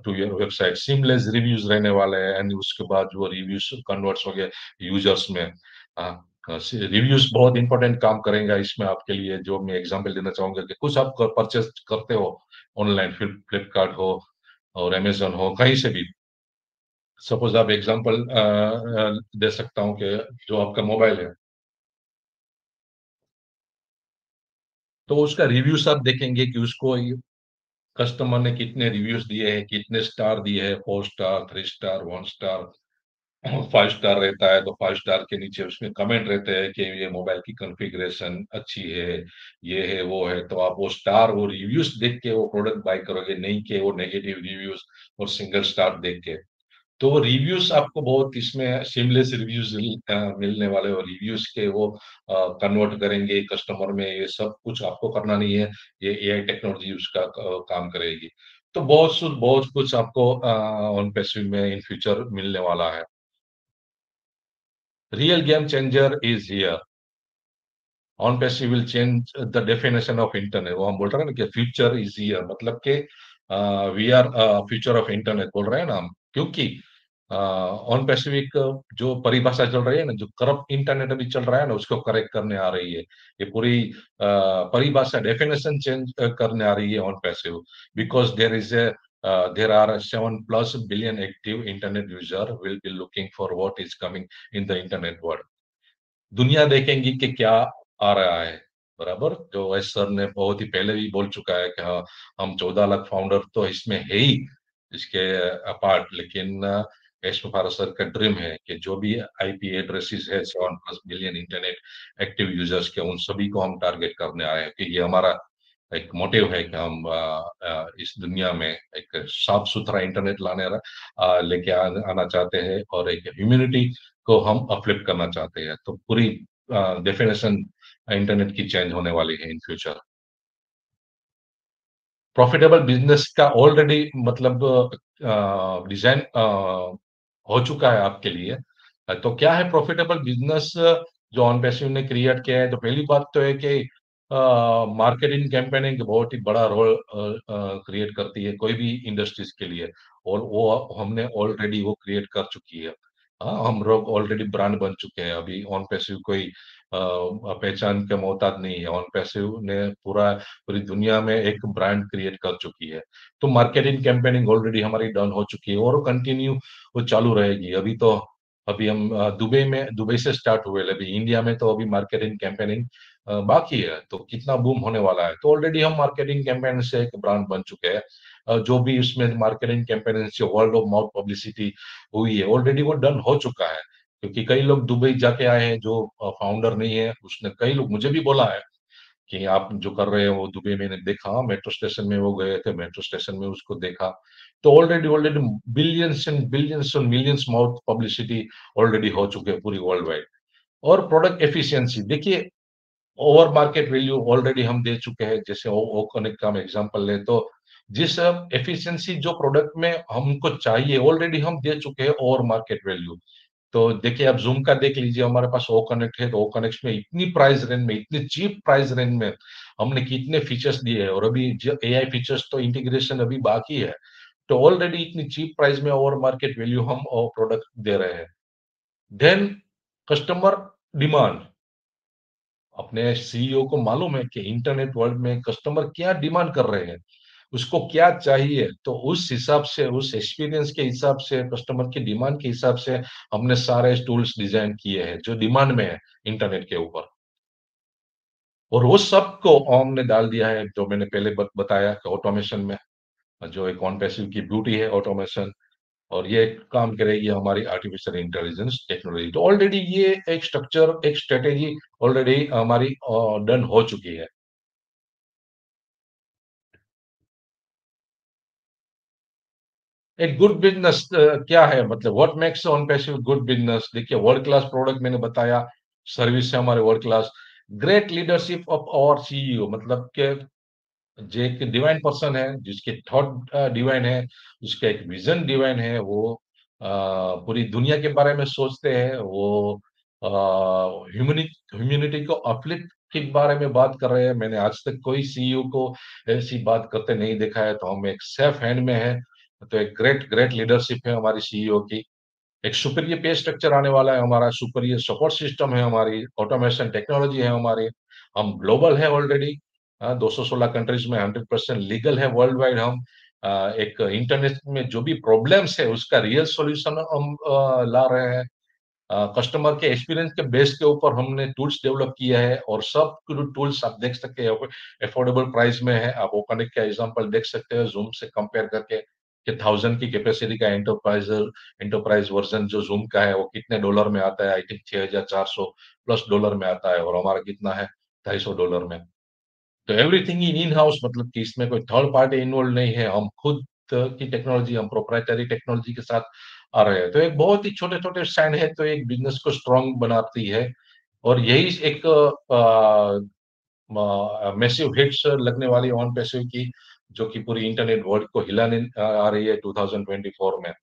to your website. Seamless reviews रहने वाले हैं, एंड उसके बाद वो रिव्यूज कन्वर्ट्स हो गए यूजर्स में। रिव्यूज बहुत इंपॉर्टेंट काम करेंगे इसमें आपके लिए। जो मैं एग्जांपल देना चाहूंगा कि कुछ आप परचेस करते हो ऑनलाइन, फ्लिपकार्ट हो और अमेजोन हो, कहीं से भी। सपोज आप एग्जांपल दे सकता हूँ कि जो आपका मोबाइल है, तो उसका रिव्यूज आप देखेंगे कि उसको कस्टमर ने कितने रिव्यूज दिए हैं, कितने स्टार दिए हैं, 4 स्टार, 3 स्टार, 1 स्टार, 5 स्टार रहता है। तो 5 स्टार के नीचे उसमें कमेंट रहते हैं कि ये मोबाइल की कॉन्फ़िगरेशन अच्छी है, ये है वो है। तो आप वो स्टार, वो रिव्यूज देख के वो प्रोडक्ट बाय करोगे, नहीं कि वो नेगेटिव रिव्यूज और सिंगल स्टार देख के। तो वो रिव्यूज आपको बहुत इसमें सीमलेस रिव्यूज मिलने वाले, और रिव्यूज के वो कन्वर्ट करेंगे कस्टमर में। ये सब कुछ आपको करना नहीं है, ये एआई टेक्नोलॉजी उसका काम करेगी। तो बहुत कुछ आपको ऑन पैसिव में इन फ्यूचर मिलने वाला है। Real game changer is here. On passive will change the definition of internet. वो हम बोल रहे हैं ना कि फ्यूचर इज हियर, मतलब कि we are future of internet बोल रहे हैं ना हम, क्योंकि ऑन पैसिफिक जो परिभाषा चल रही है ना, जो करप्ट इंटरनेट अभी चल रहा है ना, उसको करेक्ट करने आ रही है। ये पूरी परिभाषा, डेफिनेशन चेंज करने आ रही है OnPassive. Because there are 7+ billion active internet user will be looking for what is coming in the internet world. दुनिया देखेंगी कि क्या आ रहा है। बराबर, जो एस सर ने बहुत ही पहले भी बोल चुका है कि हाँ, हम 14 लाख फाउंडर तो इसमें है ही इसके अपार्ट, लेकिन एस भारत सर का ड्रीम है कि जो भी आईपी एड्रेसेस है 7+ बिलियन इंटरनेट एक्टिव यूजर्स के, उन सभी को हम टारगेट करने आए हैं। कि ये हमारा एक मोटिव है कि हम इस दुनिया में एक साफ सुथरा इंटरनेट लेके आना चाहते हैं, और एक ह्यूमैनिटी को हम अपलिफ्ट करना चाहते हैं। तो पूरी डेफिनेशन इंटरनेट की चेंज होने वाली है इन फ्यूचर। प्रॉफिटेबल बिजनेस का ऑलरेडी मतलब डिजाइन हो चुका है आपके लिए। तो क्या है प्रॉफिटेबल बिजनेस जो ऑन पैसिव ने क्रिएट किया है? तो पहली बात तो है कि मार्केटिंग कैंपेनिंग बहुत ही बड़ा रोल क्रिएट करती है कोई भी इंडस्ट्रीज के लिए, और वो हमने ऑलरेडी वो क्रिएट कर चुकी है। हाँ, हम लोग ऑलरेडी ब्रांड बन चुके हैं। अभी ऑन पैसिव कोई पहचान का मोहताज नहीं है। ऑन पैसिव ने पूरी दुनिया में एक ब्रांड क्रिएट कर चुकी है। तो मार्केटिंग कैंपेनिंग ऑलरेडी हमारी डन हो चुकी है और कंटिन्यू वो चालू रहेगी। अभी हम दुबई से स्टार्ट हुए, अभी इंडिया में तो अभी मार्केटिंग कैंपेनिंग बाकी है। तो कितना बूम होने वाला है। तो ऑलरेडी हम मार्केटिंग कैंपेन से एक ब्रांड बन चुके हैं। जो भी उसमें मार्केटिंग कैंपेन से वर्ल्ड ऑफ माउथ पब्लिसिटी हुई है ऑलरेडी वो डन हो चुका है। क्योंकि कई लोग दुबई जाके आए हैं जो फाउंडर नहीं है, उसने कई लोग मुझे भी बोला है कि आप जो कर रहे हो वो दुबई में देखा, मेट्रो स्टेशन में वो गए थे, मेट्रो स्टेशन में उसको देखा। तो ऑलरेडी ऑलरेडी बिलियंस और मिलियंस माउथ पब्लिसिटी ऑलरेडी हो चुके हैं पूरी वर्ल्ड वाइड। और प्रोडक्ट एफिशिएंसी देखिए, ओवर मार्केट वैल्यू ऑलरेडी हम दे चुके हैं। जैसे ओ कनेक्ट का हम एग्जांपल ले तो जिस एफिशिएंसी जो प्रोडक्ट में हमको चाहिए ऑलरेडी हम दे चुके हैं ओवर मार्केट वैल्यू। तो देखिए, आप ज़ूम का देख लीजिए, हमारे पास ओ कनेक्ट है, तो ओ कनेक्ट में इतनी प्राइस रेंज में, इतनी चीप प्राइस रेंज में हमने कितने फीचर्स दिए हैं। और अभी जो एआई फीचर्स तो इंटीग्रेशन अभी बाकी है। तो ऑलरेडी इतनी चीप प्राइस में ओवर मार्केट वैल्यू हम प्रोडक्ट दे रहे हैं। देन कस्टमर डिमांड, अपने सीईओ को मालूम है कि इंटरनेट वर्ल्ड में कस्टमर क्या डिमांड कर रहे हैं, उसको क्या चाहिए। तो उस हिसाब से, उस एक्सपीरियंस के हिसाब से, कस्टमर की डिमांड के हिसाब से हमने सारे टूल्स डिजाइन किए हैं जो डिमांड में है इंटरनेट के ऊपर। और वो सब को हमने डाल दिया है जो मैंने पहले बताया कि ऑटोमेशन में, जो एक ऑन पैसिव की ब्यूटी है ऑटोमेशन। और ये काम करेगी हमारी आर्टिफिशियल इंटेलिजेंस टेक्नोलॉजी। तो ऑलरेडी ये एक स्ट्रक्चर, एक स्ट्रेटेजी ऑलरेडी हमारी डन हो चुकी है। एक गुड बिजनेस क्या है, मतलब what makes OnPassive good business? देखिए, वर्ल्ड क्लास प्रोडक्ट मैंने बताया, सर्विस है हमारे world class, great leadership of our CEO, मतलब के जो एक डिवाइन पर्सन है, जिसके थॉट डिवाइन है, उसका एक विजन डिवाइन है। वो पूरी दुनिया के बारे में सोचते हैं। वो ह्यूमैनिटी को अपलिफ्ट के बारे में बात कर रहे हैं। मैंने आज तक कोई सीईओ को ऐसी बात करते नहीं देखा है। तो हम एक सेफ हैंड में है। तो एक ग्रेट ग्रेट लीडरशिप है हमारी सीईओ की। एक सुपीरियर पे स्ट्रक्चर आने वाला है हमारा, सुपीरियर सपोर्ट सिस्टम है हमारी, ऑटोमेशन टेक्नोलॉजी है हमारी। हम ग्लोबल है ऑलरेडी, 216 कंट्रीज में 100% लीगल है वर्ल्ड वाइड। हम एक इंटरनेट में जो भी प्रॉब्लम्स है उसका रियल सॉल्यूशन हम ला रहे हैं। कस्टमर के एक्सपीरियंस के बेस के ऊपर हमने टूल्स डेवलप किया है। और सब टूल्स आप देख सकते हैं अफोर्डेबल प्राइस में है। आप ओकनेक्ट का एग्जांपल देख सकते हो जूम से कंपेयर करके कि 1000 की कैपेसिटी का एंटरप्राइज वर्जन जो जूम का है वो कितने डॉलर में आता है। आई थिंक 6400 प्लस डॉलर में आता है, और हमारा कितना है, $250 में। तो एवरीथिंग इन हाउस, मतलब कि इसमें कोई थर्ड पार्टी इन्वॉल्व नहीं है। हम खुद की टेक्नोलॉजी, हम प्रोप्राइटरी टेक्नोलॉजी के साथ आ रहे हैं। तो एक बहुत ही छोटे छोटे स्टैंड है तो एक बिजनेस को स्ट्रांग बनाती है। और यही एक मैसिव हिट्स लगने वाली ऑन पैसिव की, जो कि पूरी इंटरनेट वर्ल्ड को हिलाने आ रही है 2024 में।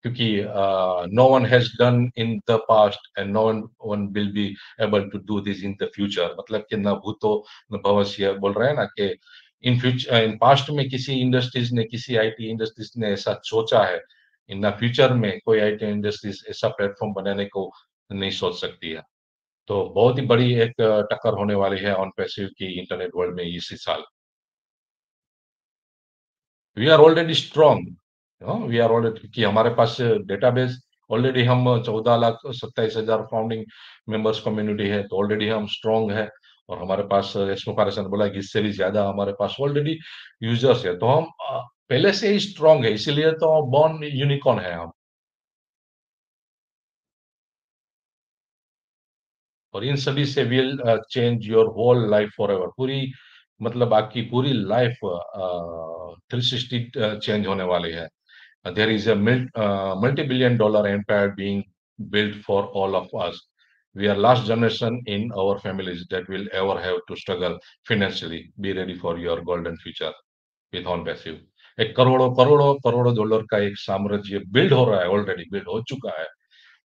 क्योंकि no one has done in the past and no one will be able to do this in the future. मतलब कि न भूतो न भविष्य, बोल रहे हैं ना कि इन फ्यूचर, इन पास्ट में किसी इंडस्ट्रीज ने, किसी आईटी इंडस्ट्रीज ने ऐसा सोचा है, इन फ्यूचर में कोई आईटी इंडस्ट्रीज ऐसा प्लेटफॉर्म बनाने को नहीं सोच सकती है। तो बहुत ही बड़ी एक टक्कर होने वाली है ऑन पैसिव की इंटरनेट वर्ल्ड में इसी साल। We are already strong, we are already, कि हमारे पास डेटाबेस ऑलरेडी, हम 14,27,000 फाउंडिंग मेंबर्स कम्युनिटी है। तो ऑलरेडी हम स्ट्रॉन्ग है। और हमारे पास एस्मो पारेसन बोला कि इससे भी ज्यादा हमारे पास ऑलरेडी यूजर्स है। तो हम पहले से ही स्ट्रॉन्ग है, इसीलिए तो बॉर्न यूनिकॉर्न है हम। और इन सभी से will change your whole life forever, पूरी, मतलब आपकी पूरी लाइफ 360 चेंज होने वाली है। There is a multi-billion dollar empire being built for all of us. we are last generation in our families that will ever have to struggle financially. Be ready for your golden future with on passive. एक करोड़ों करोड़ों करोड़ों dollar का एक साम्राज्य build हो रहा है, ऑलरेडी बिल्ड हो चुका है,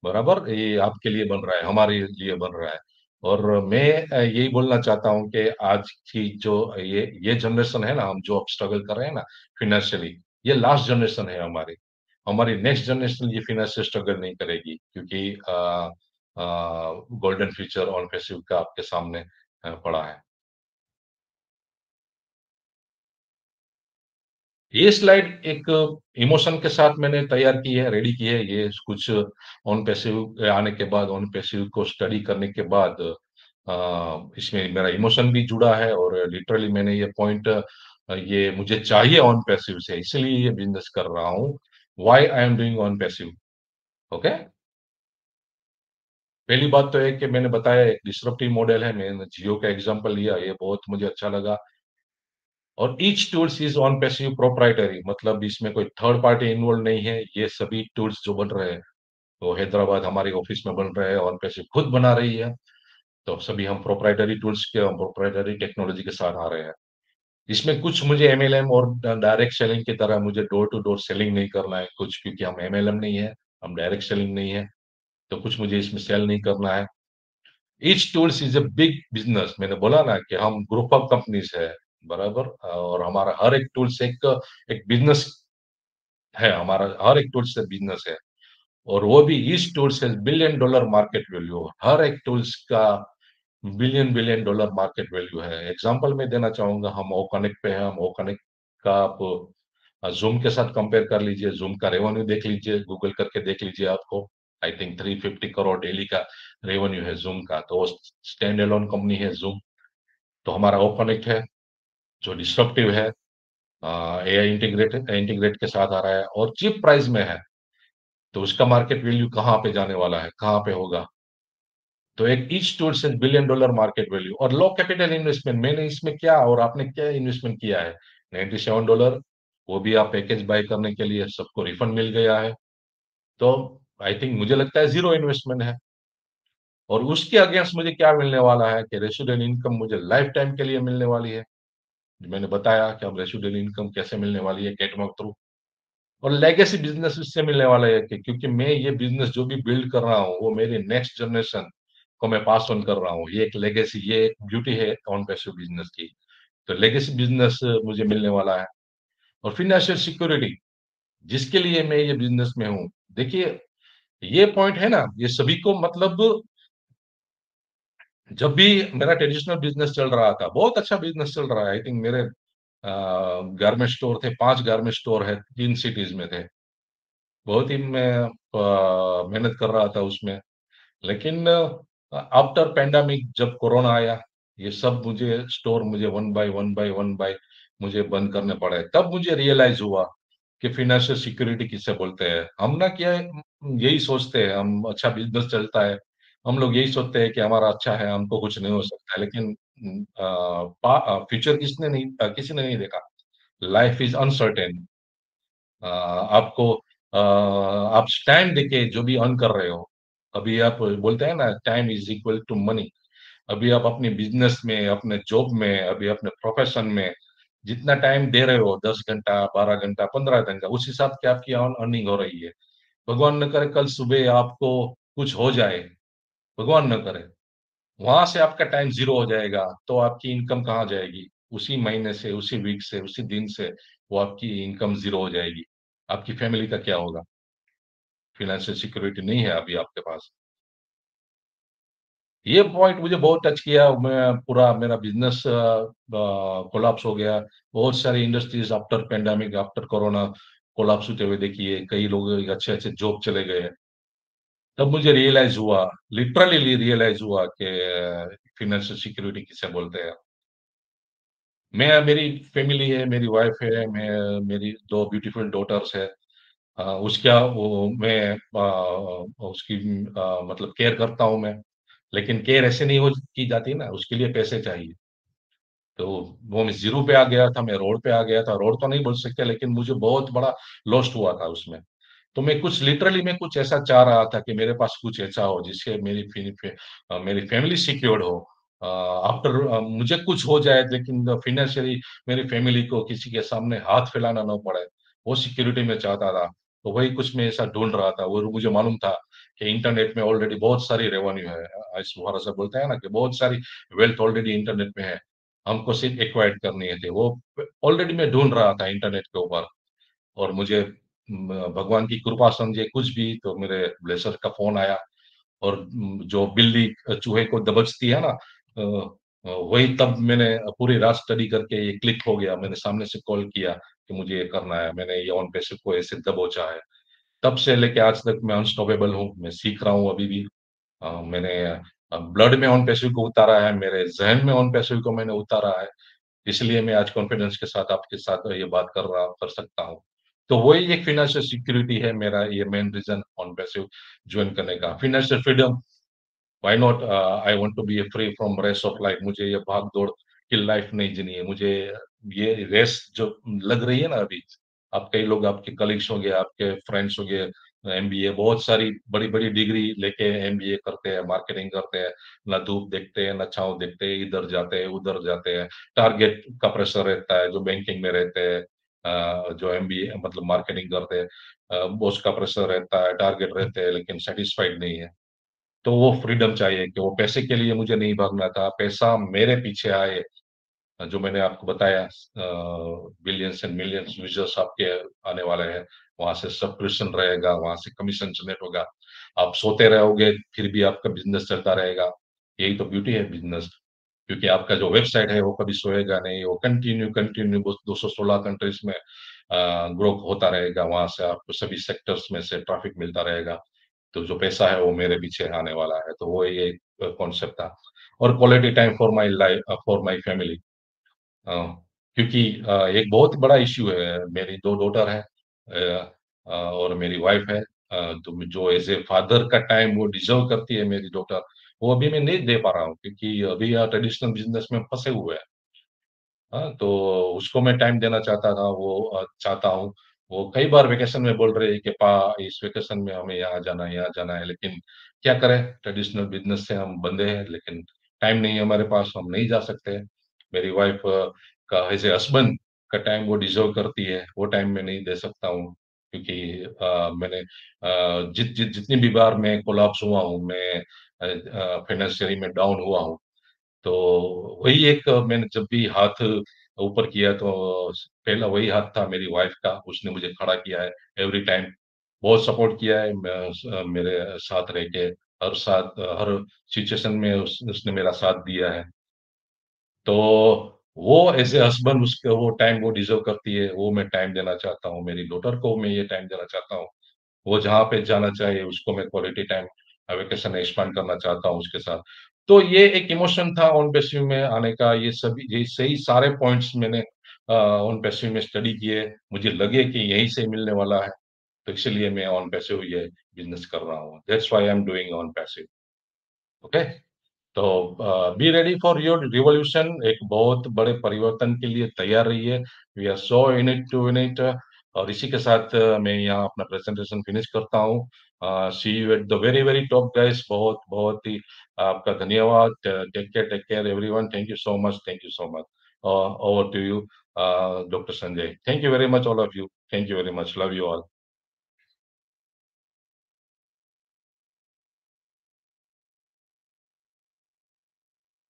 बराबर। ये आपके लिए बन रहा है, हमारे लिए बन रहा है। और मैं यही बोलना चाहता हूँ कि आज की जो ये जनरेशन है ना, हम जो अब स्ट्रगल कर रहे हैं ना फिनेंशियली, ये लास्ट जनरेशन है हमारी। हमारी नेक्स्ट जनरेशन ये फिनेंशियल स्ट्रगल नहीं करेगी, क्योंकि गोल्डन फ्यूचर ऑन पैसिव का आपके सामने पड़ा है। ये स्लाइड एक इमोशन के साथ मैंने तैयार की है, रेडी की है। ये कुछ ऑन पैसिव आने के बाद, ऑन पैसिव को स्टडी करने के बाद इसमें मेरा इमोशन भी जुड़ा है, और लिटरली मैंने ये पॉइंट, ये मुझे चाहिए ऑन पैसिव से, इसलिए ये बिजनेस कर रहा हूँ। Why I am doing on passive. Okay, पहली बात तो है कि मैंने बताया एक डिसरप्टिव मॉडल है। मैंने जियो का एग्जांपल लिया, ये बहुत मुझे अच्छा लगा। और each tools is on passive proprietary, मतलब इसमें कोई थर्ड पार्टी इन्वॉल्व नहीं है। ये सभी टूल्स जो बन रहे हैं, तो हैदराबाद हमारे ऑफिस में बन रहे हैं, ऑन पैसिव खुद बना रही है। तो सभी हम प्रोप्राइटरी टूल्स के, प्रोप्राइटरी टेक्नोलॉजी के साथ आ रहे हैं। इसमें कुछ मुझे एमएलएम और डायरेक्ट सेलिंग की तरह मुझे डोर टू डोर सेलिंग नहीं करना है कुछ, क्योंकि हम एमएलएम नहीं है, हम डायरेक्ट सेलिंग नहीं है, तो कुछ मुझे इसमें सेल नहीं करना है। Each tools is a big business. मैंने बोला ना कि हम ग्रुप ऑफ कंपनीज है, बराबर। और हमारा हर एक टूल्स एक एक बिजनेस है, हमारा हर एक टूल्स से बिजनेस है। और वो भी ईच टूल्स है बिलियन डॉलर मार्केट वैल्यू। हर एक टूल्स का billion billion dollar market value है। एग्जांपल मैं देना चाहूंगा, हम ओ कनेक्ट पे हैं। हम ओ कनेक्ट का आप जूम के साथ कंपेयर कर लीजिए, जूम का रेवेन्यू देख लीजिए, गूगल करके देख लीजिए, आपको आई थिंक 350 करोड़ डेली का रेवेन्यू है जूम का। तो स्टैंड एलोन कंपनी है जूम। तो हमारा ओ कनेक्ट है जो डिस्ट्रप्टिव है, एआई इंटीग्रेट के साथ आ रहा है और चीप प्राइस में है। तो उसका मार्केट वैल्यू कहाँ पे जाने वाला है, कहाँ पे होगा। तो एक ईच टूल से बिलियन डॉलर मार्केट वैल्यू और लो कैपिटल इन्वेस्टमेंट। मैंने इसमें क्या और आपने क्या इन्वेस्टमेंट किया है, $97, वो भी आप पैकेज बाय करने के लिए सबको रिफंड मिल गया है। तो आई थिंक मुझे लगता है जीरो इन्वेस्टमेंट है। और उसके अगेंस्ट मुझे क्या मिलने वाला है कि रेसिडुअल इनकम मुझे लाइफ टाइम के लिए मिलने वाली है। मैंने बताया कि हम रेसिडुअल इनकम कैसे मिलने वाली है, कैटवर्क थ्रू। और लेगेसी बिजनेस इससे मिलने वाला है कि क्योंकि मैं ये बिजनेस जो भी बिल्ड कर रहा हूँ वो मेरी नेक्स्ट जनरेशन को मैं पास ऑन कर रहा हूँ। ये एक लेगेसी, ये एक ब्यूटी है ऑन पैसिव बिजनेस की। तो लेगेसी बिजनेस मुझे मिलने वाला है। और फाइनेंशियल सिक्योरिटी, जिसके लिए मैं ये बिजनेस में हूँ। देखिए, ये पॉइंट है ना, ये सभी को मतलब, जब भी मेरा ट्रेडिशनल बिजनेस चल रहा था, बहुत अच्छा बिजनेस चल रहा है। आई थिंक मेरे गारमेंट स्टोर थे, 5 गारमेंट स्टोर है, 3 सिटीज में थे। बहुत ही मैं मेहनत कर रहा था उसमें। लेकिन आफ्टर पैंडेमिक जब कोरोना आया, ये सब मुझे स्टोर मुझे वन बाय वन मुझे बंद करने पड़े। तब मुझे रियलाइज हुआ कि फाइनेंशियल सिक्योरिटी किसे बोलते हैं। हम ना क्या यही सोचते हैं, हम अच्छा बिजनेस चलता है, हम लोग यही सोचते हैं कि हमारा अच्छा है, हमको कुछ नहीं हो सकता है। लेकिन फ्यूचर किसने नहीं, किसी ने नहीं देखा। Life is uncertain. आपको आप टाइम देके जो भी अर्न कर रहे हो, अभी आप बोलते हैं ना time is equal to money. अभी आप अपने बिजनेस में, अपने जॉब में, अभी अपने प्रोफेशन में जितना टाइम दे रहे हो, 10 घंटा, 12 घंटा, 15 घंटा, उस हिसाब की आपकी अर्निंग हो रही है। भगवान न करे कल सुबह आपको कुछ हो जाए, भगवान न करे, वहां से आपका टाइम जीरो हो जाएगा, तो आपकी इनकम कहाँ जाएगी। उसी महीने से, उसी वीक से, उसी दिन से वो आपकी इनकम जीरो हो जाएगी। आपकी फैमिली का क्या होगा। फाइनेंशियल सिक्योरिटी नहीं है अभी आपके पास। ये पॉइंट मुझे बहुत टच किया। मैं पूरा मेरा बिजनेस कोलैप्स हो गया। बहुत सारी industries after pandemic, after corona collapse होते हुए देखिए, कई लोग अच्छे अच्छे जॉब चले गए। तब मुझे रियलाइज हुआ, लिटरली रियलाइज हुआ कि फाइनेंशियल सिक्योरिटी किसे बोलते हैं। मैं, मेरी फैमिली है, मेरी वाइफ है, मैं, मेरी 2 ब्यूटीफुल डॉटर्स है। उसका वो मैं उसकी मतलब केयर करता हूँ मैं। लेकिन केयर ऐसे नहीं हो की जाती ना, उसके लिए पैसे चाहिए। तो वो मैं जीरो पे आ गया था, मैं रोड पे आ गया था। रोड तो नहीं बोल सकते, लेकिन मुझे बहुत बड़ा लॉस्ट हुआ था उसमें। तो मैं कुछ लिटरली मैं कुछ ऐसा चाह रहा था कि मेरे पास कुछ ऐसा हो जिससे मेरी फैमिली सिक्योर्ड हो। आफ्टर मुझे कुछ हो जाए लेकिन फाइनेंशियली मेरी फैमिली को किसी के सामने हाथ फैलाना ना पड़े, वो सिक्योरिटी मैं चाहता था। तो वही कुछ मैं ऐसा ढूंढ रहा था, और मुझे मालूम था कि इंटरनेट में ऑलरेडी बहुत सारी रेवेन्यू है। इस भरोसा बोलता है ना कि बहुत सारी वेल्थ ऑलरेडी इंटरनेट में है, हमको सिर्फ एक्वायर करनी है। थे वो ऑलरेडी मैं ढूंढ रहा था इंटरनेट के ऊपर। और मुझे भगवान की कृपा समझे कुछ भी, तो मेरे ब्लेसर का फोन आया। और जो बिल्ली चूहे को दबोचती है ना, वही तब मैंने पूरी रात स्टडी करके ये क्लिक हो गया। मैंने सामने से कॉल किया कि मुझे ये करना है, मैंने ये ऑन पैसिव को ऐसे दबोचा है। तब से लेके आज तक मैं अनस्टॉपेबल हूँ, मैं सीख रहा हूँ अभी भी। मैंने ब्लड में ऑन पैसिव को उतारा है, मेरे जहन में ऑन पैसिव को मैंने उतारा है। इसलिए मैं आज कॉन्फिडेंस के साथ आपके साथ ये बात कर सकता हूँ। तो वही एक फाइनेंशियल सिक्योरिटी है मेरा, ये main reason OnPassive join करने का। Financial freedom, why not, I want to be free from race of life. मुझे ये भाग दौड़ की लाइफ नहीं जीनी है। मुझे ये रेस जो लग रही है ना अभी, आप कई लोग आपके कलीग्स हो गए, आपके फ्रेंड्स हो गए, एमबीए बहुत सारी बड़ी बड़ी डिग्री लेके एमबीए करते हैं, मार्केटिंग करते हैं, ना धूप देखते हैं ना छांव देखते हैं, इधर जाते हैं उधर जाते हैं। टारगेट का प्रेशर रहता है जो बैंकिंग में रहते हैं, जो एमबीए मतलब मार्केटिंग करते हैं, बॉस का प्रेशर रहता है, टारगेट रहते हैं, लेकिन सेटिस्फाइड नहीं है। तो वो फ्रीडम चाहिए कि वो पैसे के लिए मुझे नहीं भागना था, पैसा मेरे पीछे आए। जो मैंने आपको बताया, बिलियंस एंड मिलियंस यूजर्स आपके आने वाले हैं, वहां से सब्सक्रिप्शन रहेगा, वहां से कमीशन जनरेट होगा। आप सोते रहोगे फिर भी आपका बिजनेस चलता रहेगा। यही तो ब्यूटी है बिजनेस। क्योंकि आपका जो वेबसाइट है वो कभी सोएगा नहीं, वो कंटिन्यू कंटिन्यू 216 कंट्रीज में ग्रो होता रहेगा। वहां से आपको सभी सेक्टर्स में से ट्रैफिक मिलता रहेगा। तो जो पैसा है वो मेरे पीछे आने वाला है। तो वो ये कॉन्सेप्ट था। और quality time for my life, for my family. क्योंकि एक बहुत बड़ा इश्यू है। मेरी 2 डॉटर है, और मेरी वाइफ है। तो जो एज ए फादर का टाइम वो डिजर्व करती है मेरी डॉटर, वो अभी मैं नहीं दे पा रहा हूँ, क्योंकि अभी ट्रेडिशनल बिजनेस में फंसे हुए हैं। हाँ, तो उसको मैं टाइम देना चाहता था, वो चाहता हूँ। वो कई बार वेकेशन में बोल रहे हैं कि पा इस वेकेशन में हमें यहाँ जाना है, लेकिन क्या करें, ट्रेडिशनल बिजनेस से हम बंधे हैं, लेकिन टाइम नहीं है हमारे पास, हम नहीं जा सकते। मेरी वाइफ का एज ए हस्बैंड का टाइम वो डिजर्व करती है, वो टाइम मैं नहीं दे सकता हूँ। क्योंकि मैंने जितनी भी बार मैं कोलैप्स हुआ हूँ, मैं फाइनेंशियली में डाउन हुआ हूँ, तो वही एक मैंने जब भी हाथ ऊपर किया तो पहला वही हाथ था मेरी वाइफ का। उसने मुझे खड़ा किया है एवरी टाइम, बहुत सपोर्ट किया है। मेरे साथ रह के हर सिचुएशन में उसने मेरा साथ दिया है। तो वो एज ए हस्बैंड उसके वो टाइम वो डिजर्व करती है, वो मैं टाइम देना चाहता हूँ। मेरी डॉटर को मैं ये टाइम देना चाहता हूँ। वो जहाँ पे जाना चाहे उसको मैं क्वालिटी टाइम वेकेशन एक्सपांड करना चाहता हूँ उसके साथ। तो ये एक इमोशन था ऑन पैसिव में आने का। ये सही सारे पॉइंट्स मैंने ऑन पैसिव में स्टडी किए, मुझे लगे कि यहीं से मिलने वाला है। तो इसलिए मैं ऑन पैसिव ये बिजनेस कर रहा हूँ। That's why I am doing on passive. Okay. तो be ready for your revolution. एक बहुत बड़े परिवर्तन के लिए तैयार रहिए। We are so in it to win it. और इसी के साथ मैं यहाँ अपना प्रेजेंटेशन फिनिश करता हूँ। See you at the very very top guys. बहुत बहुत ही आपका धन्यवाद। Take care everyone. Thank you so much, thank you so much. Over to you doctor Sanjay. Thank you very much all of you. Thank you very much. Love you all.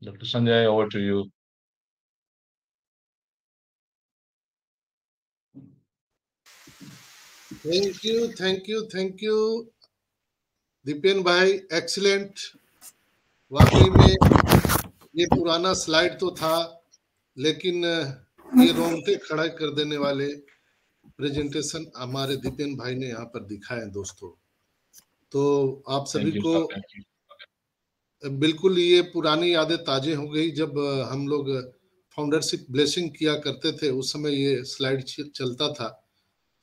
Doctor Sanjay, over to you. Thank you thank you Dipen भाई, excellent. वाकई में ये पुराना slide तो था, लेकिन ये रोंगटे खड़ा कर देने वाले प्रेजेंटेशन हमारे दीपेन भाई ने यहाँ पर दिखाए हैं दोस्तों। तो आप सभी थैंक यू को सर, थैंक यू। बिल्कुल ये पुरानी यादें ताजे हो गई। जब हम लोग फाउंडरशिप ब्लेसिंग किया करते थे, उस समय ये स्लाइड चलता था।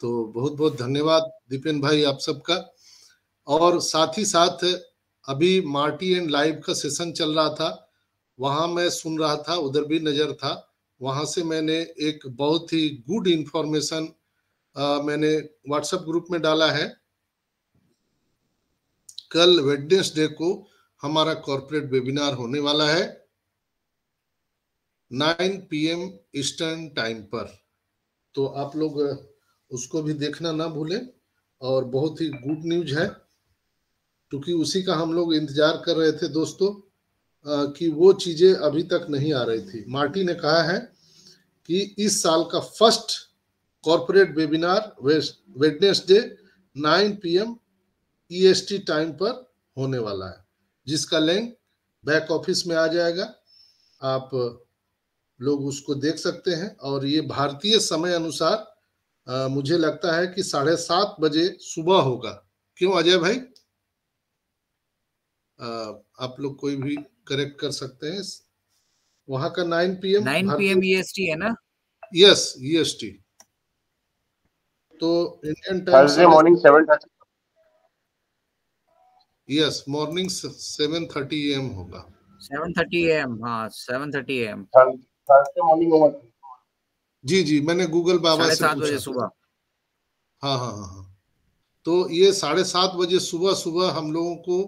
तो बहुत बहुत धन्यवाद दीपेन भाई आप सबका। और साथ ही साथ अभी मार्टी एंड लाइव का सेशन चल रहा था, वहां मैं सुन रहा था, उधर भी नजर था। वहां से मैंने एक बहुत ही गुड इंफॉर्मेशन मैंने व्हाट्सएप ग्रुप में डाला है। कल वेडनेसडे को हमारा कॉर्पोरेट वेबिनार होने वाला है 9 PM ईस्टर्न टाइम पर। तो आप लोग उसको भी देखना ना भूलें। और बहुत ही गुड न्यूज है, क्योंकि उसी का हम लोग इंतजार कर रहे थे दोस्तों, कि वो चीजें अभी तक नहीं आ रही थी। मार्टी ने कहा है कि इस साल का first corporate webinar Wednesday 9 PM EST time पर होने वाला है, जिसका लिंक बैक ऑफिस में आ जाएगा। आप लोग उसको देख सकते हैं। और ये भारतीय समय अनुसार मुझे लगता है कि 7:30 बजे सुबह होगा। क्यों अजय भाई? आप लोग कोई भी करेक्ट कर सकते हैं। वहां का 9 PM 9 PM EST है ना? Yes, EST। तो Indian time Thursday morning 7:30। Yes, morning 7:30 AM होगा। 7:30 AM, हाँ 7:30 AM। थर्सडे मॉर्निंग होगा। जी, मैंने गूगल बाबा से 7:30 पूछा बजे था। सुबह। हाँ। तो ये 7:30 बजे सुबह हम लोगों को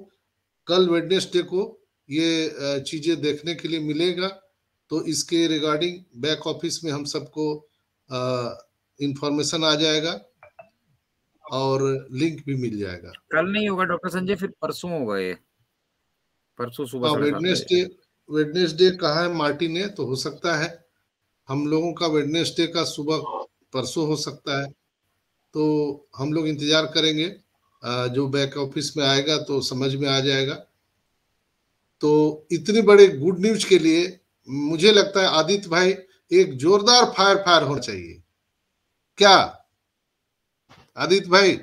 कल वेडनेसडे को ये चीजें देखने के लिए मिलेगा। तो इसके रिगार्डिंग बैक ऑफिस में हम सबको इंफॉर्मेशन आ जाएगा और लिंक भी मिल जाएगा। कल नहीं होगा डॉक्टर संजय, फिर परसों होगा ये, परसों सुबह 7:30 बजे। वेडनेसडे कहा है मार्टी ने, तो हो सकता है हम लोगों का वेडनेसडे का सुबह परसों हो सकता है। तो हम लोग इंतजार करेंगे, जो बैक ऑफिस में आएगा तो समझ में आ जाएगा। तो इतने बड़े गुड न्यूज के लिए मुझे लगता है आदित्य भाई एक जोरदार फायर होना चाहिए। क्या आदित्य भाई?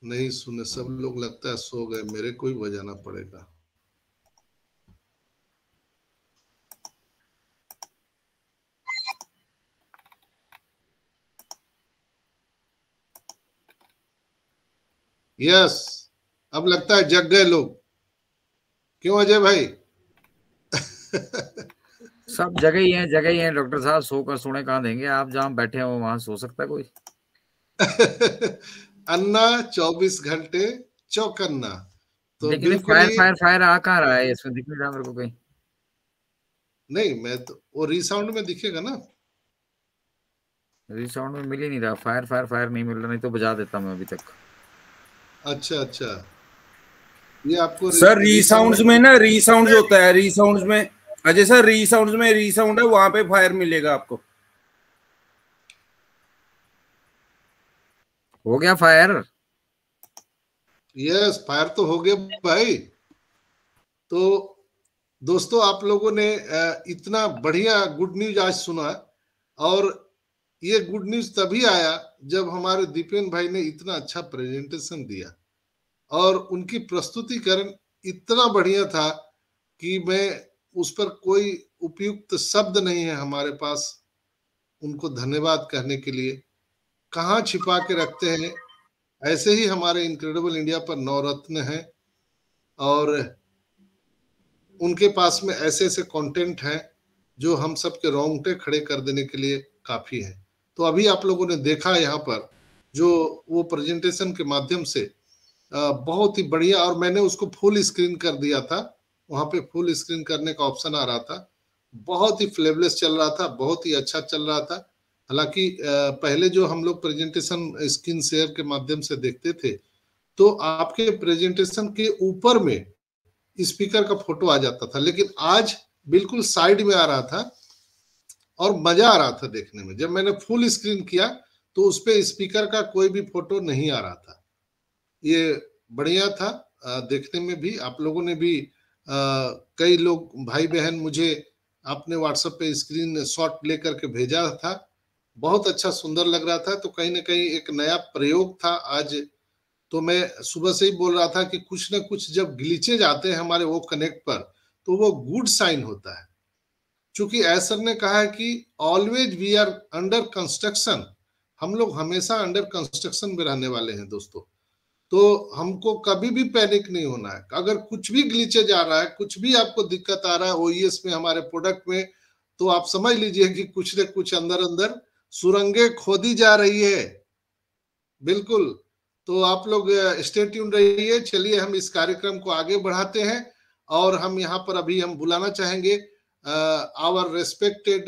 नहीं सुने सब लोग, लगता है सो गए। मेरे को ही बजाना पड़ेगा। यस, अब लगता है जग गए लोग। क्यों अजय भाई? सब जगह ही है डॉक्टर साहब, सोकर सोने कहाँ देंगे। आप जहाँ बैठे हो वहां सो सकता है कोई? अन्ना 24 घंटे चौकन्ना। तो लेकिन बिल्कुल ही फायर आ कहाँ रहा है इसमें? दिख नहीं रहा मेरे को कहीं। नहीं, मैं तो वो रीसाउंड में दिखेगा ना। रिसाउंड में मिल ही नहीं रहा। फायर नहीं मिल रहा, नहीं तो बजा देता मैं अभी तक। अच्छा, ये आपको सर रीसाउंड्स में ना, रीसाउंड्स होता है, रीसाउंड्स में अजय सर, रीसाउंड्स में रीसाउंड है, वहां पे फायर मिलेगा आपको। हो गया फायर? यस, फायर तो हो गया भाई। तो दोस्तों, आप लोगों ने इतना बढ़िया गुड न्यूज आज सुना। और ये गुड न्यूज तभी आया जब हमारे दीपेन भाई ने इतना अच्छा प्रेजेंटेशन दिया और उनकी प्रस्तुतिकरण इतना बढ़िया था कि मैं उस पर कोई उपयुक्त शब्द नहीं है हमारे पास उनको धन्यवाद कहने के लिए। कहाँ छिपा के रखते हैं। ऐसे ही हमारे इनक्रेडिबल इंडिया पर नवरत्न हैं और उनके पास में ऐसे ऐसे कंटेंट हैं जो हम सबके रोंगटे खड़े कर देने के लिए काफी है। तो अभी आप लोगों ने देखा यहाँ पर जो वो प्रेजेंटेशन के माध्यम से बहुत ही बढ़िया, और मैंने उसको फुल स्क्रीन कर दिया था। वहां पे फुल स्क्रीन करने का ऑप्शन आ रहा था। बहुत ही फ्लेवलेस चल रहा था, बहुत ही अच्छा चल रहा था। हालांकि पहले जो हम लोग प्रेजेंटेशन स्क्रीन शेयर के माध्यम से देखते थे तो आपके प्रेजेंटेशन के ऊपर में स्पीकर का फोटो आ जाता था, लेकिन आज बिल्कुल साइड में आ रहा था और मजा आ रहा था देखने में। जब मैंने फुल स्क्रीन किया तो उस पे स्पीकर का कोई भी फोटो नहीं आ रहा था। ये बढ़िया था देखने में भी। आप लोगों ने भी कई लोग भाई बहन मुझे आपने व्हाट्सएप पे स्क्रीन शॉट लेकर के भेजा था, बहुत अच्छा सुंदर लग रहा था। तो कहीं ना कहीं एक नया प्रयोग था आज। तो मैं सुबह से ही बोल रहा था कि कुछ ना कुछ जब ग्लिचेज आते हैं हमारे वो कनेक्ट पर तो वो गुड साइन होता है। चूंकि ऐसर ने कहा है कि always we are under construction, हम लोग हमेशा अंडर कंस्ट्रक्शन में रहने वाले हैं दोस्तों। तो हमको कभी भी पैनिक नहीं होना है। अगर कुछ भी ग्लिचेज आ रहा है, कुछ भी आपको दिक्कत आ रहा है ओईएस में, हमारे प्रोडक्ट में, तो आप समझ लीजिए कि कुछ न कुछ अंदर अंदर सुरंगें खोदी जा रही है। बिल्कुल, तो आप लोग स्टे ट्यून रहिए। चलिए हम इस कार्यक्रम को आगे बढ़ाते हैं और हम यहाँ पर अभी हम बुलाना चाहेंगे आवर रेस्पेक्टेड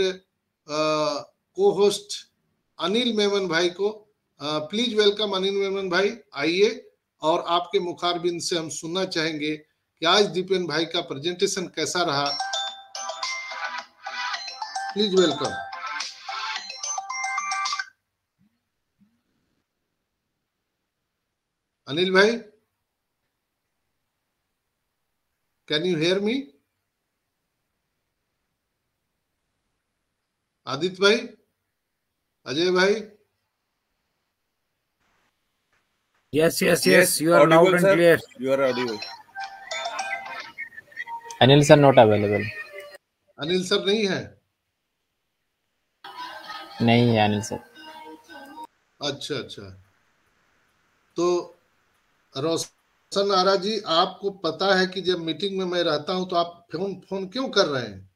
को होस्ट अनिल मेमन भाई को। प्लीज वेलकम अनिल मेमन भाई, आइए और आपके मुखारबिंद से हम सुनना चाहेंगे कि आज दीपेन भाई का प्रेजेंटेशन कैसा रहा। प्लीज वेलकम अनिल भाई, can you hear me? Aditya भाई, अजय भाई? Yes, you are audible, loud and sir. clear. You are audible. Anil sir not available. Anil sir नहीं है? नहीं है अनिल सर। अच्छा अच्छा, तो रोशन आरा जी, आपको पता है कि जब मीटिंग में मैं रहता हूं तो आप फोन क्यों कर रहे हैं?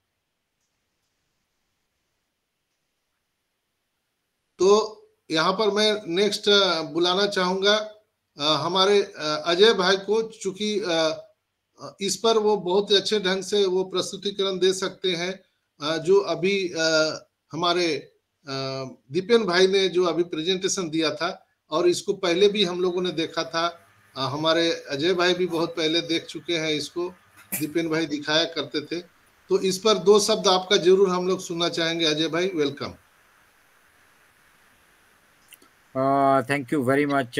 तो यहाँ पर मैं नेक्स्ट बुलाना चाहूंगा हमारे अजय भाई को, चूंकि इस पर वो बहुत अच्छे ढंग से वो प्रस्तुतिकरण दे सकते हैं। जो अभी हमारे दीपेन भाई ने जो अभी प्रेजेंटेशन दिया था, और इसको पहले भी हम लोगों ने देखा था, हमारे अजय भाई भी बहुत पहले देख चुके हैं इसको, दीपेन भाई दिखाया करते थे। तो इस पर दो शब्द आपका जरूर हम लोग सुनना चाहेंगे। अजय भाई, welcome. Thank you very much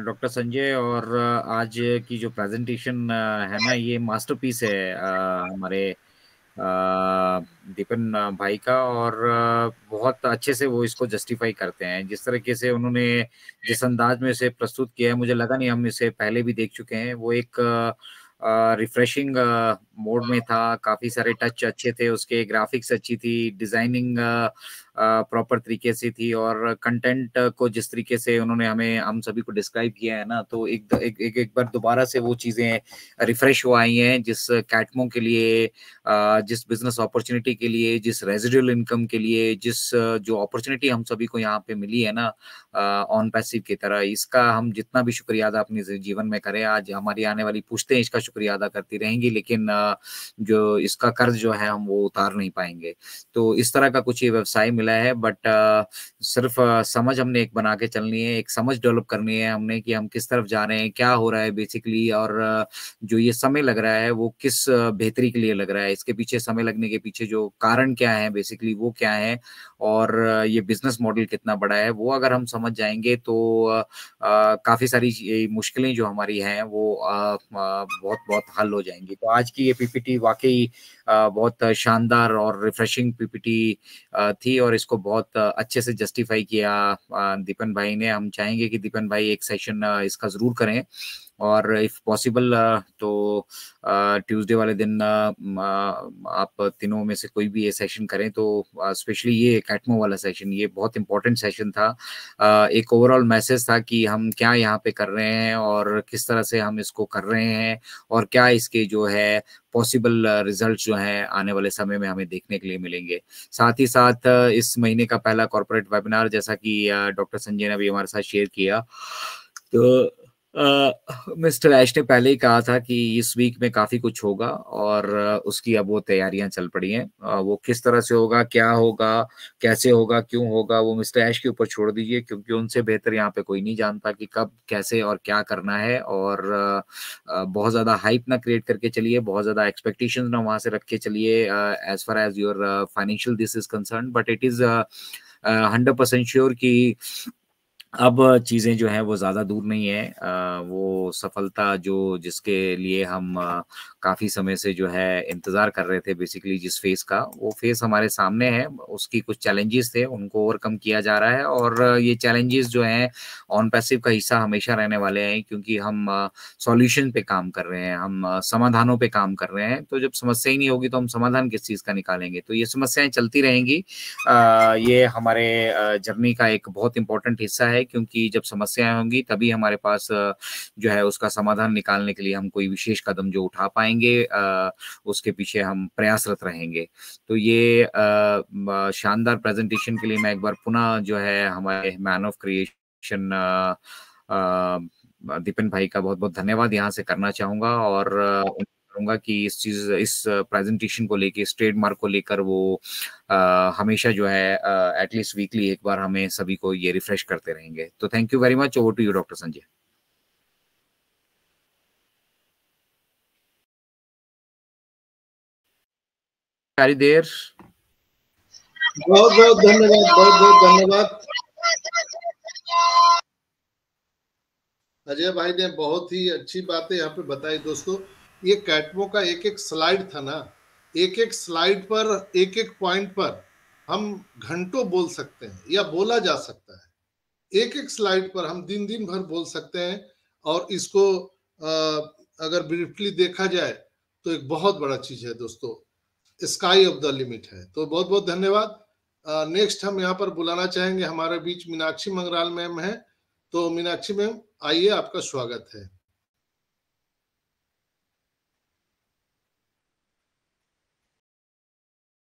doctor Sanjay. और आज की जो प्रेजेंटेशन है ना, ये मास्टरपीस है हमारे दीपन भाई का, और बहुत अच्छे से वो इसको जस्टिफाई करते हैं। जिस तरीके से उन्होंने जिस अंदाज में इसे प्रस्तुत किया है, मुझे लगा नहीं हम इसे पहले भी देख चुके हैं। वो एक रिफ्रेशिंग मोड में था, काफी सारे टच अच्छे थे उसके, ग्राफिक्स अच्छी थी, डिजाइनिंग प्रॉपर तरीके से थी, और कंटेंट को जिस तरीके से उन्होंने हम सभी को डिस्क्राइब किया है ना, तो एक बार दोबारा से वो चीजें रिफ्रेश हो आई हैं, जिस कैटमो के लिए, जिस बिजनेस अपॉर्चुनिटी के लिए, जिस रेजिडुअल इनकम के लिए, जिस जो अपॉर्चुनिटी हम सभी को यहाँ पे मिली है ना ऑन पैसिव की तरह, इसका हम जितना भी शुक्रिया अदा अपने जीवन में करें, आज हमारी आने वाली पुश्तें इसका शुक्रिया अदा करती रहेंगी, लेकिन जो इसका कर्ज जो है हम वो उतार नहीं पाएंगे। तो इस तरह का कुछ ये व्यवसाय मिला है, बट सिर्फ समझ हमने एक बना के चलनी है, एक समझ डेवलप करनी है हमने कि हम किस तरफ जा रहे हैं, क्या हो रहा है बेसिकली, और जो ये समय लग रहा है वो किस बेहतरी के लिए लग रहा है, इसके पीछे समय लगने के पीछे जो कारण क्या है बेसिकली वो क्या है, और ये बिजनेस मॉडल कितना बड़ा है, वो अगर हम समझ जाएंगे तो काफी सारी मुश्किलें जो हमारी हैं वो बहुत बहुत हल हो जाएंगी। तो आज की ये पीपीटी वाकई बहुत शानदार और रिफ्रेशिंग पीपीटी थी, और इसको बहुत अच्छे से जस्टिफाई किया दीपन भाई ने। हम चाहेंगे कि दीपन भाई एक सेशन इसका जरूर करें, और इफ पॉसिबल तो ट्यूसडे वाले दिन आप तीनों में से कोई भी ये सेशन करें, तो स्पेशली ये कैटमो वाला सेशन, ये बहुत इंपॉर्टेंट सेशन था। एक ओवरऑल मैसेज था कि हम क्या यहाँ पे कर रहे हैं और किस तरह से हम इसको कर रहे हैं, और क्या इसके जो है पॉसिबल रिजल्ट जो हैं आने वाले समय में हमें देखने के लिए मिलेंगे। साथ ही साथ इस महीने का पहला कॉर्पोरेट वेबिनार, जैसा कि डॉक्टर संजय ने अभी हमारे साथ शेयर किया, तो मिस्टर ऐश ने पहले ही कहा था कि इस वीक में काफी कुछ होगा, और उसकी अब वो तैयारियां चल पड़ी हैं। वो किस तरह से होगा, क्या होगा, कैसे होगा, क्यों होगा, वो मिस्टर ऐश के ऊपर छोड़ दीजिए, क्योंकि उनसे बेहतर यहाँ पे कोई नहीं जानता कि कब, कैसे और क्या करना है। और बहुत ज्यादा हाइप ना क्रिएट करके चलिए, बहुत ज्यादा एक्सपेक्टेशंस ना वहां से रख के चलिए as far as your financial this is concern, but it is 100% sure कि अब चीजें जो है वो ज्यादा दूर नहीं है। वो सफलता जो जिसके लिए हम काफी समय से जो है इंतजार कर रहे थे, बेसिकली जिस फेस का, वो फेस हमारे सामने है। उसकी कुछ चैलेंजेस थे, उनको ओवरकम किया जा रहा है, और ये चैलेंजेस जो हैं ऑन पैसिव का हिस्सा हमेशा रहने वाले हैं, क्योंकि हम सॉल्यूशन पे काम कर रहे हैं, हम समाधानों पे काम कर रहे हैं। तो जब समस्या ही नहीं होगी तो हम समाधान किस चीज का निकालेंगे? तो ये समस्याएं चलती रहेंगी। ये हमारे जर्नी का एक बहुत इंपॉर्टेंट हिस्सा है क्योंकि जब समस्याएं होंगी तभी हमारे पास जो है उसका समाधान निकालने के लिए हम कोई विशेष कदम जो उठा पाएंगे, उसके पीछे हम प्रयासरत रहेंगे। तो ये शानदार प्रेजेंटेशन के लिए मैं एक बार पुनः जो है हमारे मैन ऑफ क्रिएशन दीपन भाई का बहुत बहुत धन्यवाद यहाँ से करना चाहूंगा, और करूंगा कि इस प्रेजेंटेशन को लेके, इस ट्रेडमार्क को लेकर वो हमेशा जो है एटलीस्ट वीकली एक बार हमें सभी को ये रिफ्रेश करते रहेंगे। तो thank you very much. Over to you doctor Sanjay. देर बहुत बहुत धन्यवाद, बहुत बहुत धन्यवाद। अजय भाई ने बहुत ही अच्छी बातें यहाँ पे बताई दोस्तों। ये कैटमो का एक एक स्लाइड था ना, एक एक स्लाइड पर, एक एक पॉइंट पर हम घंटों बोल सकते हैं या बोला जा सकता है। एक एक स्लाइड पर हम दिन दिन भर बोल सकते हैं, और इसको अगर ब्रीफली देखा जाए तो एक बहुत बड़ा चीज है दोस्तों, स्काई ऑफ द लिमिट है। तो बहुत बहुत धन्यवाद। नेक्स्ट हम यहाँ पर बुलाना चाहेंगे, हमारे बीच मीनाक्षी मंगराल मैम है। तो मीनाक्षी मैम आइए, आपका स्वागत है।